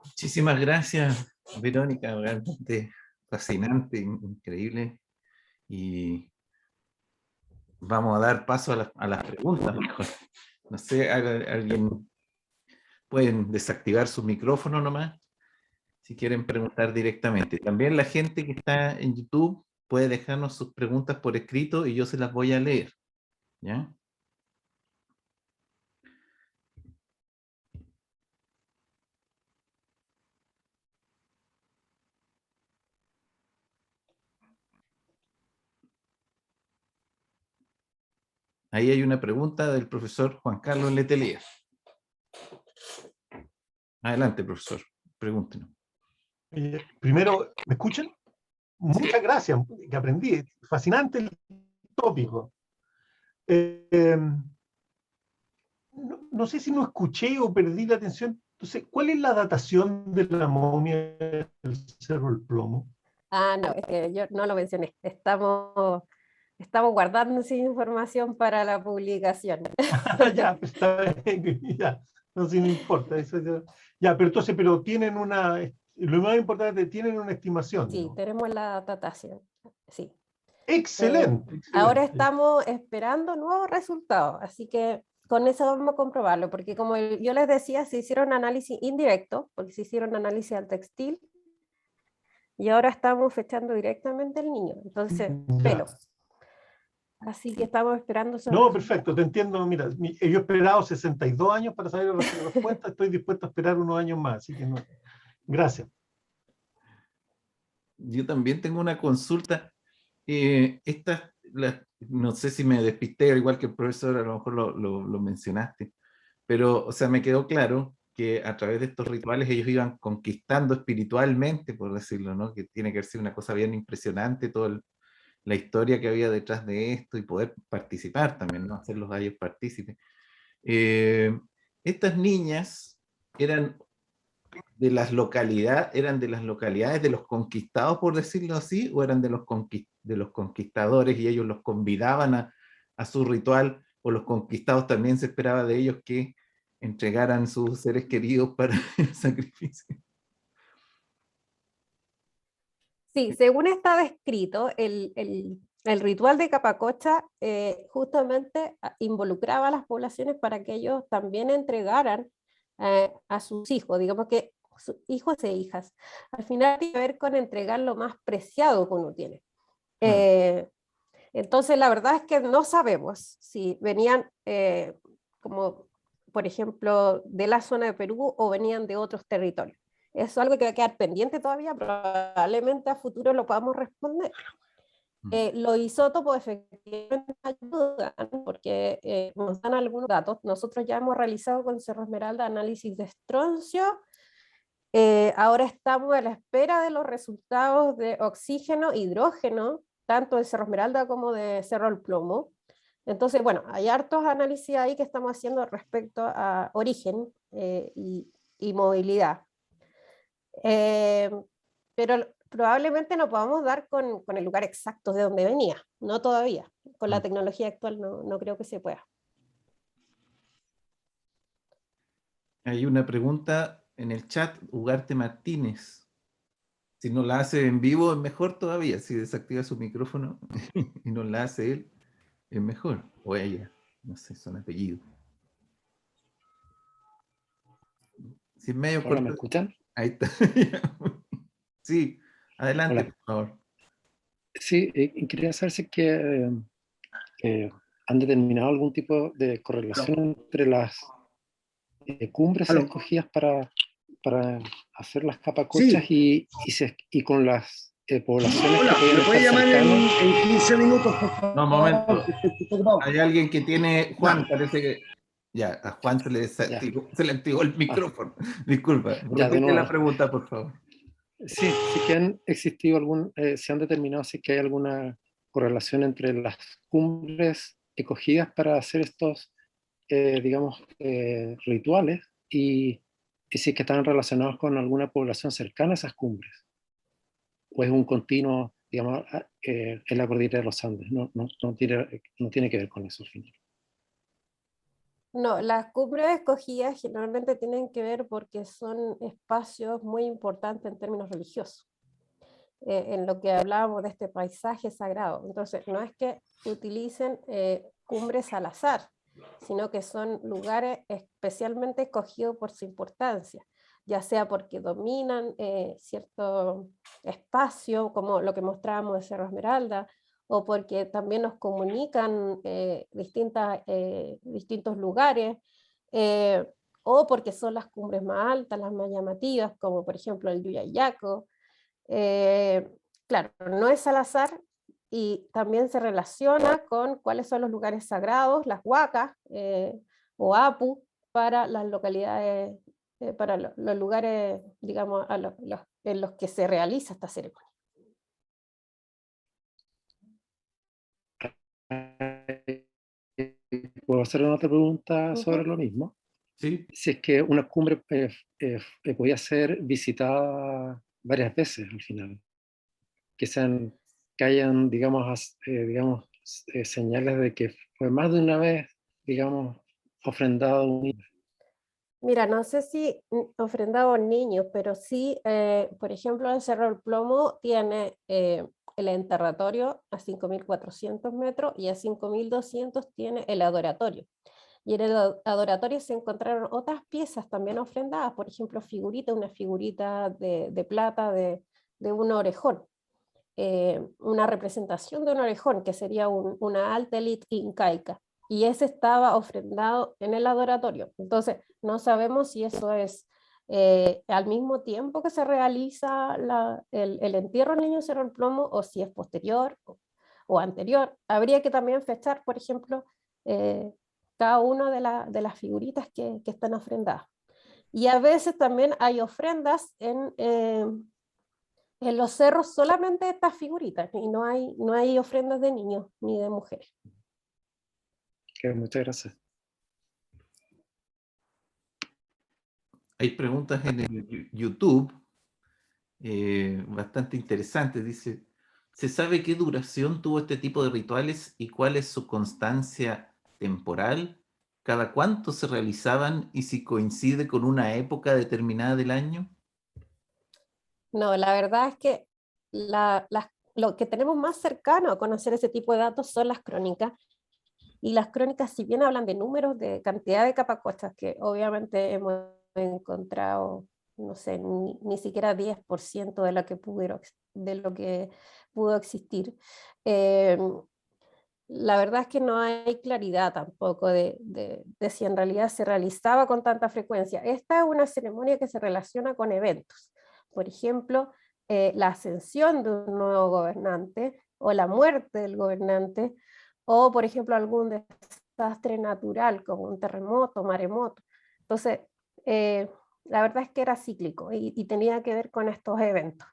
S1: Muchísimas gracias, Verónica, realmente fascinante, increíble. Y vamos a dar paso a las preguntas mejor. No sé, alguien pueden desactivar su micrófono nomás, si quieren preguntar directamente. También la gente que está en YouTube puede dejarnos sus preguntas por escrito y yo se las voy a leer, ¿ya? Ahí hay una pregunta del profesor Juan Carlos Letelier. Adelante, profesor, pregúntenos.
S3: Primero, ¿me escuchan? Muchas gracias, que aprendí. Fascinante el tópico. No sé si no escuché o perdí la atención. Entonces, ¿cuál es la datación de la momia del Cerro del Plomo?
S2: No, es que yo no lo mencioné. Estamos guardando esa información para la publicación.
S3: Ya, pues está bien, ya, no sé, no importa. Ya, pero entonces, tienen lo más importante, tienen una estimación.
S2: Sí,
S3: ¿no?
S2: tenemos la datación, sí.
S3: Excelente,
S2: Ahora
S3: excelente.
S2: estamos esperando nuevos resultados, así que con eso vamos a comprobarlo, porque como yo les decía, se hicieron análisis indirectos, porque se hicieron análisis al textil, y ahora estamos fechando directamente el niño, entonces, pelo.
S3: Ya.
S2: Así que estamos esperando esos
S3: No,
S2: resultados.
S3: perfecto, te entiendo. Mira, yo he esperado 62 años para saber la respuesta, estoy dispuesto a esperar unos años más, así que no. Gracias.
S1: Yo también tengo una consulta. No sé si me despisté, al igual que el profesor, a lo mejor lo mencionaste, pero, o sea, me quedó claro que a través de estos rituales ellos iban conquistando espiritualmente, por decirlo, ¿no? Que tiene que ser una cosa bien impresionante toda la historia que había detrás de esto y poder participar también, ¿no? Hacerlos a ellos partícipes. Eh, Estas niñas eran eran de las localidades de los conquistados, por decirlo así, o eran de de los conquistadores y ellos los convidaban a su ritual, o los conquistados también se esperaba de ellos que entregaran sus seres queridos para el sacrificio.
S2: Sí, según está descrito, el ritual de Capacocha justamente involucraba a las poblaciones para que ellos también entregaran a sus hijos, digamos que sus hijos e hijas. Al final tiene que ver con entregar lo más preciado que uno tiene.
S1: Claro.
S2: Entonces, la verdad es que no sabemos si venían como, por ejemplo, de la zona de Perú o venían de otros territorios. Es algo que va a quedar pendiente todavía, probablemente a futuro lo podamos responder. Los isótopos efectivamente ayudan porque nos dan algunos datos. Nosotros ya hemos realizado con Cerro Esmeralda análisis de estroncio. Ahora estamos a la espera de los resultados de oxígeno, hidrógeno, tanto de Cerro Esmeralda como de Cerro El Plomo. Entonces, bueno, hay hartos análisis ahí que estamos haciendo respecto a origen y movilidad. Eh, pero probablemente no podamos dar con el lugar exacto de donde venía, no todavía. Con la tecnología actual no creo que se pueda.
S1: Hay una pregunta en el chat, Ugarte Martínez. Si no la hace en vivo es mejor todavía, si desactiva su micrófono y no la hace él, es mejor. O ella, no sé, son apellidos. Si es medio
S4: Hola, ¿me
S1: corto.
S4: escuchan?
S1: Ahí está. Sí, adelante,
S4: Hola.
S1: por favor.
S4: Sí, quería saber si es que han determinado algún tipo de correlación entre las cumbres
S5: Aló.
S4: escogidas para hacer las capacochas
S5: Sí.
S4: y con las poblaciones
S5: Hola,
S4: que pueden
S5: ¿me puede
S4: estar
S5: llamar
S4: cercanas.
S5: en 15 minutos, por favor?
S1: No, un momento.
S5: Estoy ocupado.
S1: Hay alguien que tiene, Juan,
S5: Ya.
S1: parece que ya, a Juan
S4: Ya,
S1: se le activó el micrófono. Disculpa,
S4: ya, de
S1: repite la
S4: nuevo.
S1: pregunta, por favor.
S4: Sí, sí que han existido se han determinado si que hay alguna correlación entre las cumbres escogidas para hacer estos, digamos, rituales y si es que están relacionados con alguna población cercana a esas cumbres, o es un continuo, digamos, en la cordillera de los Andes, no tiene que ver con eso al final.
S2: No, las cumbres escogidas generalmente tienen que ver porque son espacios muy importantes en términos religiosos, en lo que hablábamos de este paisaje sagrado. Entonces, no es que utilicen cumbres al azar, sino que son lugares especialmente escogidos por su importancia, ya sea porque dominan cierto espacio, como lo que mostrábamos de Cerro Esmeralda, o porque también nos comunican distintos lugares, eh, o porque son las cumbres más altas, las más llamativas, como por ejemplo el Yuyayaco. Eh, claro, no es al azar y también se relaciona con cuáles son los lugares sagrados, las huacas o apu para las localidades, para los lugares, digamos, en los que se realiza esta ceremonia.
S4: ¿Puedo hacer una otra pregunta sobre
S2: Ujú.
S4: lo mismo?
S1: Sí,
S4: Si es que una cumbre podía ser visitada varias veces al final, que hayan, digamos, señales de que fue más de una vez, digamos, ofrendado un niño.
S2: Mira, no sé si ofrendado niños, pero sí, por ejemplo, el Cerro del Plomo tiene el enterratorio a 5.400 metros y a 5.200 tiene el adoratorio. Y en el adoratorio se encontraron otras piezas también ofrendadas, por ejemplo, una figurita de plata de un orejón, una representación de un orejón, que sería una alta élite incaica, y ese estaba ofrendado en el adoratorio. Entonces, no sabemos si eso es al mismo tiempo que se realiza el entierro del niño Cerro del Plomo, o si es posterior o anterior. Habría que también fechar, por ejemplo, cada una de las figuritas que están ofrendadas. Y a veces también hay ofrendas en los cerros solamente estas figuritas, y no hay ofrendas de niños ni de mujeres.
S4: Muchas gracias.
S1: Hay preguntas en el YouTube bastante interesantes. Dice, ¿se sabe qué duración tuvo este tipo de rituales y cuál es su constancia temporal? ¿Cada cuánto se realizaban y si coincide con una época determinada del año?
S2: No, la verdad es que lo que tenemos más cercano a conocer ese tipo de datos son las crónicas. Y las crónicas, si bien hablan de números, de cantidad de capacochas, que obviamente hemos encontrado, no sé, ni siquiera 10% de lo que pudo existir, la verdad es que no hay claridad tampoco de si en realidad se realizaba con tanta frecuencia. Esta es una ceremonia que se relaciona con eventos. Por ejemplo, la ascensión de un nuevo gobernante o la muerte del gobernante, o por ejemplo algún desastre natural como un terremoto, maremoto. Entonces, la verdad es que era cíclico y tenía que ver con estos eventos.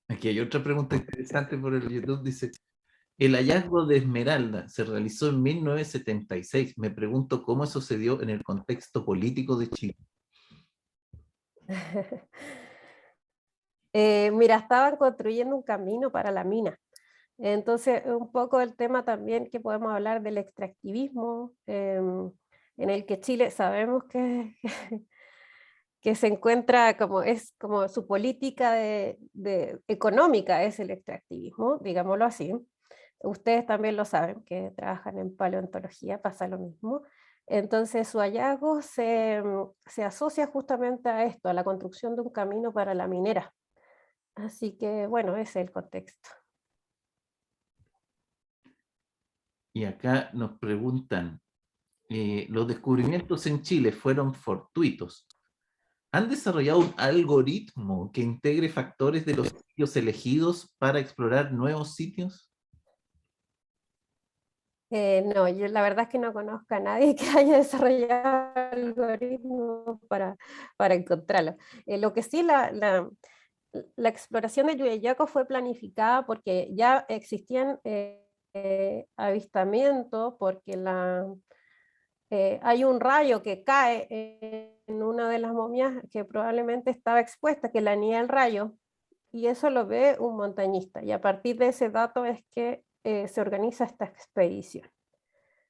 S1: Aquí hay otra pregunta interesante por el YouTube. Dice, el hallazgo de Esmeralda se realizó en 1976. Me pregunto cómo eso se dio en el contexto político de Chile.
S2: Mira, estaban construyendo un camino para la mina. Entonces, un poco el tema también que podemos hablar del extractivismo, en el que Chile sabemos que se encuentra es como su política económica es el extractivismo, digámoslo así. Ustedes también lo saben, que trabajan en paleontología, pasa lo mismo. Entonces su hallazgo se asocia justamente a esto, a la construcción de un camino para la minera. Así que bueno, ese es el contexto.
S1: Y acá nos preguntan, ¿los descubrimientos en Chile fueron fortuitos? ¿Han desarrollado un algoritmo que integre factores de los sitios elegidos para explorar nuevos sitios?
S2: No, yo la verdad es que no conozco a nadie que haya desarrollado algoritmos para encontrarlo. Lo que sí, la exploración de Yuyayaco fue planificada porque ya existían avistamientos, porque hay un rayo que cae en una de las momias que probablemente estaba expuesta, que la niega el rayo, y eso lo ve un montañista, y a partir de ese dato es que se organiza esta expedición.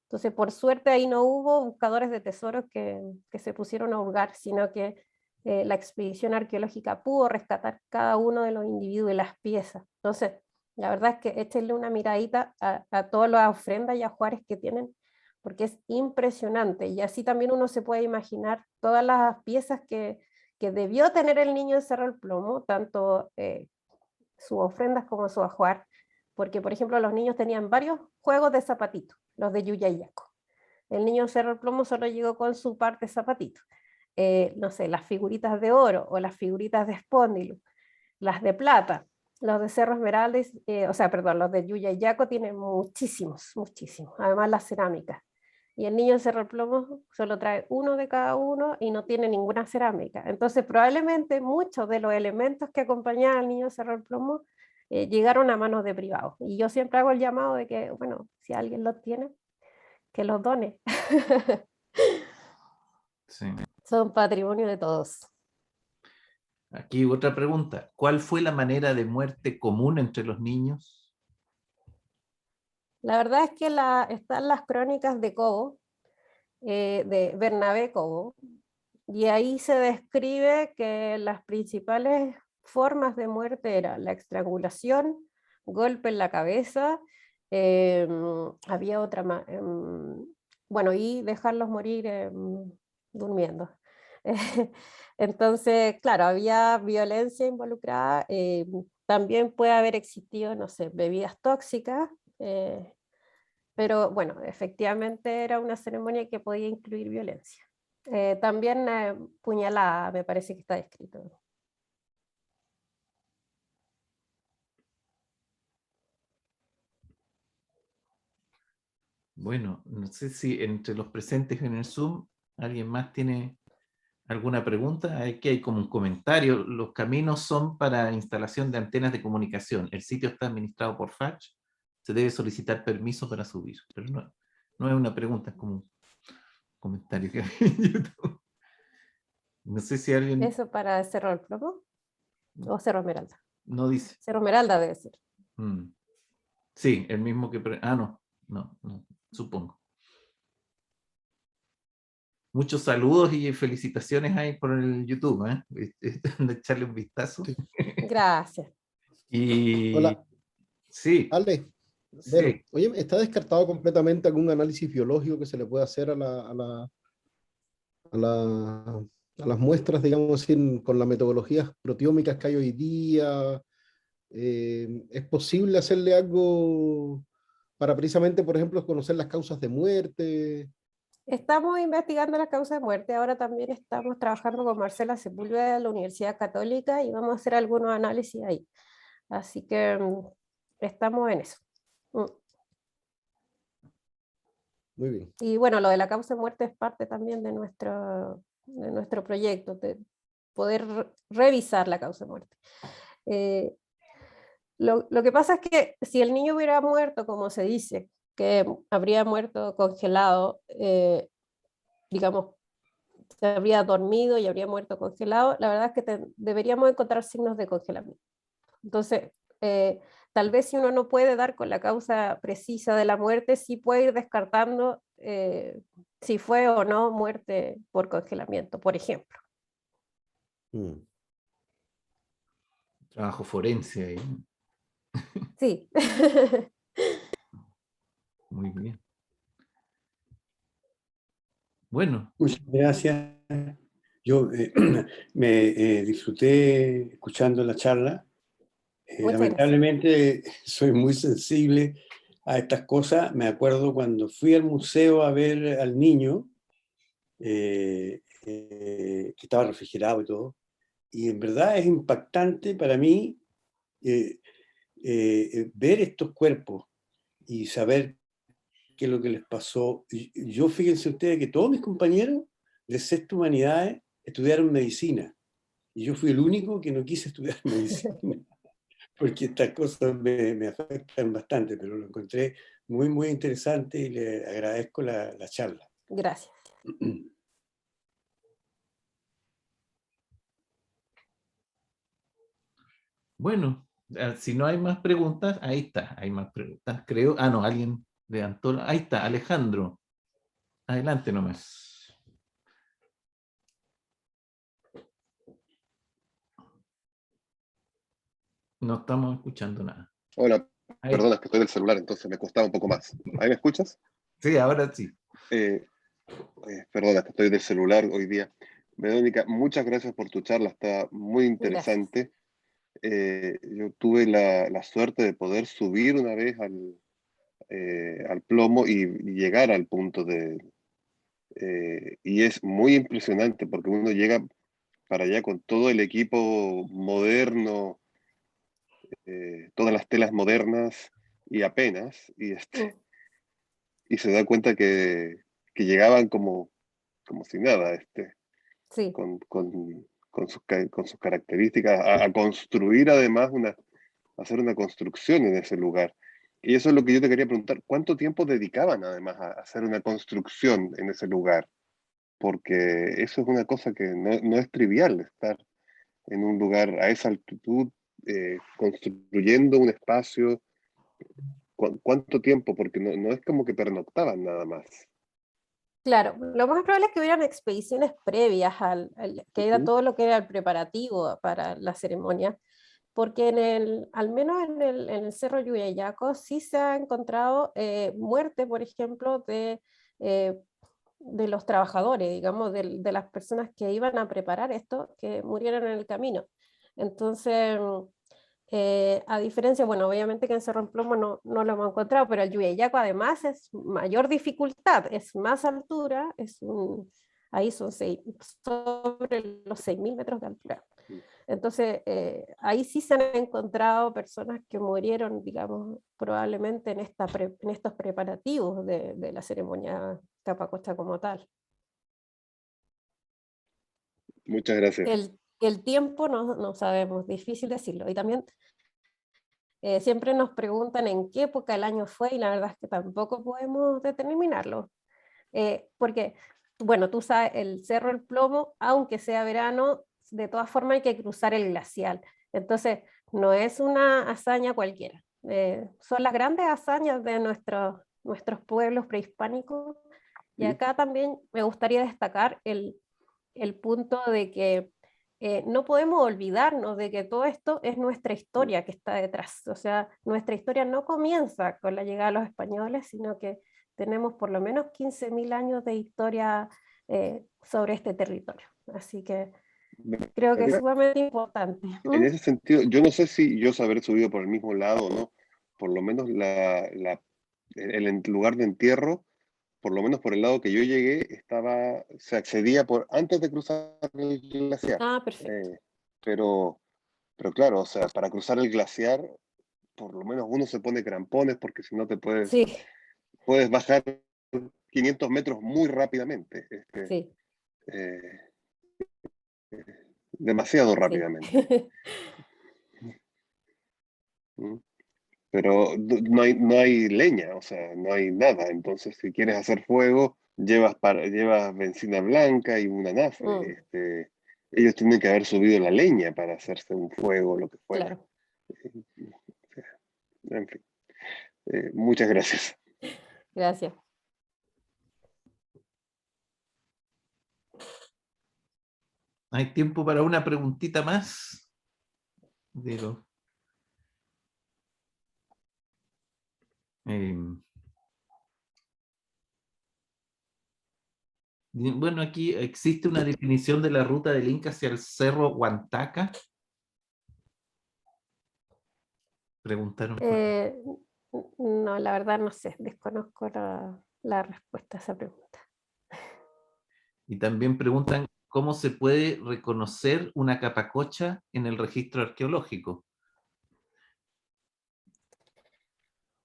S2: Entonces, por suerte ahí no hubo buscadores de tesoros que se pusieron a hurgar, sino que la expedición arqueológica pudo rescatar cada uno de los individuos y las piezas. Entonces, la verdad es que échenle una miradita a todas las ofrendas y ajuares que tienen, porque es impresionante. Y así también uno se puede imaginar todas las piezas que debió tener el niño de Cerro del Plomo, tanto sus ofrendas como su ajuar, porque por ejemplo los niños tenían varios juegos de zapatitos, los de Yuyayaco. El niño Cerro del Plomo solo llegó con su parte de zapatito. No sé, las figuritas de oro o las figuritas de espóndilo, las de plata, los de Cerro Esmeralda, los de Yuyayaco tienen muchísimos, muchísimos, además las cerámicas. Y el niño Cerro del Plomo solo trae uno de cada uno y no tiene ninguna cerámica. Entonces probablemente muchos de los elementos que acompañaban al niño Cerro del Plomo llegaron a manos de privados. Y yo siempre hago el llamado de que, bueno, si alguien los tiene, que los done.
S1: Sí.
S2: Son patrimonio de todos.
S1: Aquí otra pregunta. ¿Cuál fue la manera de muerte común entre los niños?
S2: La verdad es que están las crónicas de Cobo, de Bernabé Cobo, y ahí se describe que las principales formas de muerte eran la estrangulación, golpe en la cabeza, había otra más, bueno, y dejarlos morir durmiendo. Entonces, claro, había violencia involucrada, también puede haber existido, no sé, bebidas tóxicas, pero bueno, efectivamente era una ceremonia que podía incluir violencia. También puñalada, me parece que está descrito.
S1: Bueno, no sé si entre los presentes en el Zoom alguien más tiene alguna pregunta. Aquí hay como un comentario. Los caminos son para instalación de antenas de comunicación. El sitio está administrado por FACH. Se debe solicitar permiso para subir. Pero no es una pregunta, es como un comentario que hay en YouTube. No sé si alguien
S2: ¿Eso para Cerro del Plomo o Cerro Esmeralda?
S1: no dice.
S2: Cerro Esmeralda debe ser.
S1: Sí, el mismo que... no, supongo. Muchos saludos y felicitaciones ahí por el YouTube, de echarle un vistazo.
S5: Sí.
S2: Gracias.
S1: Y
S5: Hola,
S1: sí,
S5: Ale, Vero.
S1: sí.
S5: Oye, ¿está descartado completamente algún análisis biológico que se le pueda hacer a las muestras, digamos, con las metodologías proteómicas que hay hoy día? ¿Es posible hacerle algo para precisamente, por ejemplo, conocer las causas de muerte?
S2: Estamos investigando la causa de muerte, ahora también estamos trabajando con Marcela Sepúlveda de la Universidad Católica y vamos a hacer algunos análisis ahí. Así que estamos en eso.
S5: Muy bien.
S2: Y bueno, lo de la causa de muerte es parte también de nuestro proyecto, de poder revisar la causa de muerte. Lo que pasa es que si el niño hubiera muerto, como se dice, que habría muerto congelado, digamos, se habría dormido y habría muerto congelado, la verdad es que deberíamos encontrar signos de congelamiento. Entonces, tal vez si uno no puede dar con la causa precisa de la muerte, sí puede ir descartando si fue o no muerte por congelamiento, por ejemplo.
S5: Mm.
S1: Trabajo forense ahí.
S2: Sí.
S1: Muy bien. Bueno,
S6: Muchas gracias. Yo me disfruté escuchando la charla.
S2: Muchas gracias.
S6: Lamentablemente soy muy sensible a estas cosas. Me acuerdo cuando fui al museo a ver al niño, que estaba refrigerado y todo, y en verdad es impactante para mí ver estos cuerpos y saber qué es lo que les pasó. Yo, fíjense ustedes que todos mis compañeros de sexto humanidades estudiaron medicina y yo fui el único que no quise estudiar medicina porque estas cosas me afectan bastante, pero lo encontré muy, muy interesante y le agradezco la charla.
S2: Gracias.
S1: bueno, si no hay más preguntas, ahí está, hay más preguntas, creo. No, alguien levantó. Ahí está, Alejandro. Adelante nomás. No estamos escuchando nada.
S7: Hola,
S1: Ahí.
S7: perdona, es que estoy del celular, entonces me costaba un poco más. ¿Ahí me escuchas?
S1: Sí, ahora sí.
S7: Perdona, es que estoy del celular hoy día. Verónica, muchas gracias por tu charla, está muy
S2: Gracias.
S7: interesante. Yo tuve la suerte de poder subir una vez al plomo y llegar al punto y es muy impresionante porque uno llega para allá con todo el equipo moderno, todas las telas modernas y apenas, y se da cuenta que llegaban como si nada,
S2: Sí.
S7: con sus características, a construir además hacer una construcción en ese lugar. Y eso es lo que yo te quería preguntar, ¿cuánto tiempo dedicaban además a hacer una construcción en ese lugar? Porque eso es una cosa que no es trivial, estar en un lugar a esa altitud, construyendo un espacio. ¿Cuánto tiempo? Porque no es como que pernoctaban nada más.
S2: Claro, lo más probable es que hubieran expediciones previas que era
S6: Ujú.
S2: todo lo que era el preparativo para la ceremonia, porque al menos en el Cerro Yuyayaco sí se ha encontrado muerte, por ejemplo, eh, de los trabajadores, digamos, de las personas que iban a preparar esto, que murieron en el camino. Entonces, a diferencia, bueno, obviamente que en Cerro Plomo no lo hemos encontrado, pero el Yuyayaco además es mayor dificultad, es más altura, ahí son sobre los 6.000 metros de altura. Entonces, ahí sí se han encontrado personas que murieron, digamos, probablemente en estos preparativos de la ceremonia Capacocha como tal.
S7: Muchas gracias.
S2: El tiempo no sabemos, difícil decirlo. Y también siempre nos preguntan en qué época del año fue y la verdad es que tampoco podemos determinarlo. Porque, bueno, tú sabes, el Cerro El Plomo, aunque sea verano, de todas formas hay que cruzar el glacial. Entonces, no es una hazaña cualquiera. Son las grandes hazañas de nuestros pueblos prehispánicos. Y
S6: Sí.
S2: acá también me gustaría destacar el punto de que no podemos olvidarnos de que todo esto es nuestra historia que está detrás. O sea, nuestra historia no comienza con la llegada de los españoles, sino que tenemos por lo menos 15.000 años de historia sobre este territorio. Así que creo que es sumamente importante.
S7: En ese sentido, yo no sé si yo haber subido por el mismo lado o no, por lo menos el lugar de entierro, por lo menos por el lado que yo llegué, se accedía antes de cruzar el glaciar.
S2: Ah, perfecto.
S7: Pero, pero claro, o sea, para cruzar el glaciar, por lo menos uno se pone crampones porque si no
S2: Sí,
S7: puedes bajar 500 metros muy rápidamente,
S2: sí,
S7: eh, demasiado
S2: sí.
S7: rápidamente. ¿Mm? Pero no hay leña, o sea, no hay nada. Entonces, si quieres hacer fuego, llevas benzina blanca y una nafre.
S2: Mm,
S7: Ellos tienen que haber subido la leña para hacerse un fuego, lo que fuera.
S2: claro,
S7: En fin, muchas gracias.
S2: gracias.
S1: ¿Hay tiempo para una preguntita más? Digo, bueno, aquí existe una definición de la ruta del Inca hacia el Cerro Huantaca. Preguntaron por ahí.
S2: No, la verdad no sé, desconozco la respuesta a esa pregunta.
S1: Y también preguntan cómo se puede reconocer una capacocha en el registro arqueológico.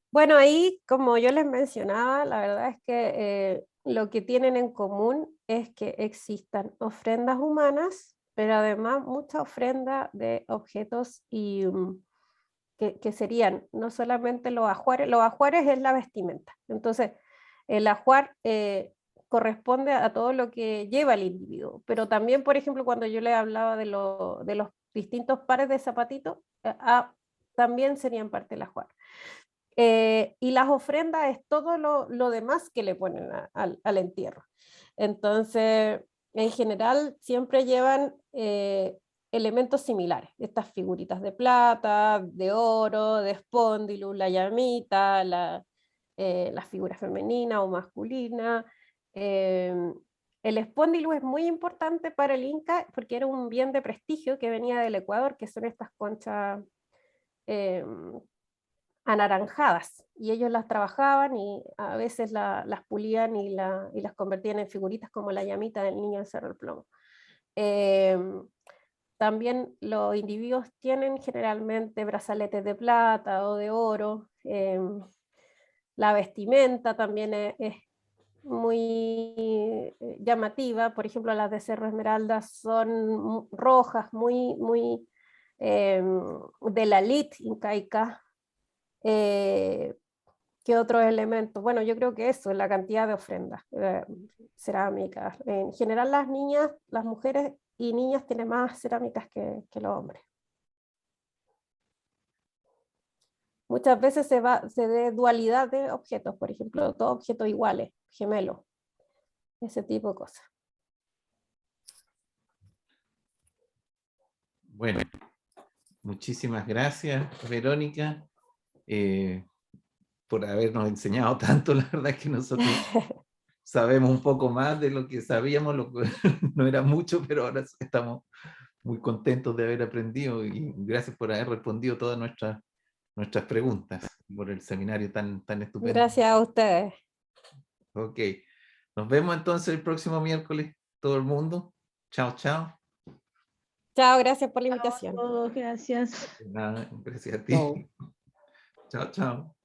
S2: Bueno, ahí, como yo les mencionaba, la verdad es que lo que tienen en común es que existan ofrendas humanas, pero además muchas ofrendas de objetos que serían no solamente los ajuares es la vestimenta. Entonces, el ajuar corresponde a todo lo que lleva el individuo, pero también, por ejemplo, cuando yo les hablaba de los distintos pares de zapatitos, también serían parte del ajuar. Y las ofrendas es todo lo demás que le ponen al entierro. Entonces, en general, siempre llevan elementos similares, estas figuritas de plata, de oro, de espóndilo, la llamita, la figura femenina o masculina. El espóndilo es muy importante para el Inca porque era un bien de prestigio que venía del Ecuador, que son estas conchas anaranjadas, y ellos las trabajaban y a veces las pulían y las convertían en figuritas como la llamita del niño del Cerro del Plomo. También los individuos tienen generalmente brazaletes de plata o de oro. La vestimenta también es muy llamativa. Por ejemplo, las de Cerro Esmeralda son rojas, muy de la lid incaica. ¿Qué otros elementos? Bueno, yo creo que eso, la cantidad de ofrendas cerámicas. En general las niñas, las mujeres y niñas tienen más cerámicas que los hombres. Muchas veces se ve dualidad de objetos, por ejemplo, dos objetos iguales, gemelos. ese tipo de cosas.
S1: Bueno, muchísimas gracias, Verónica, por habernos enseñado tanto. La verdad es que nosotros sabemos un poco más de lo que sabíamos, no era mucho, pero ahora estamos muy contentos de haber aprendido y gracias por haber respondido todas nuestras preguntas, por el seminario tan estupendo.
S2: Gracias a ustedes.
S1: Ok, nos vemos entonces el próximo miércoles, todo el mundo. Chao, chao.
S2: Chao, gracias por la invitación.
S8: Gracias.
S1: Nada, gracias a ti.
S4: Chao.
S1: Chao, chao.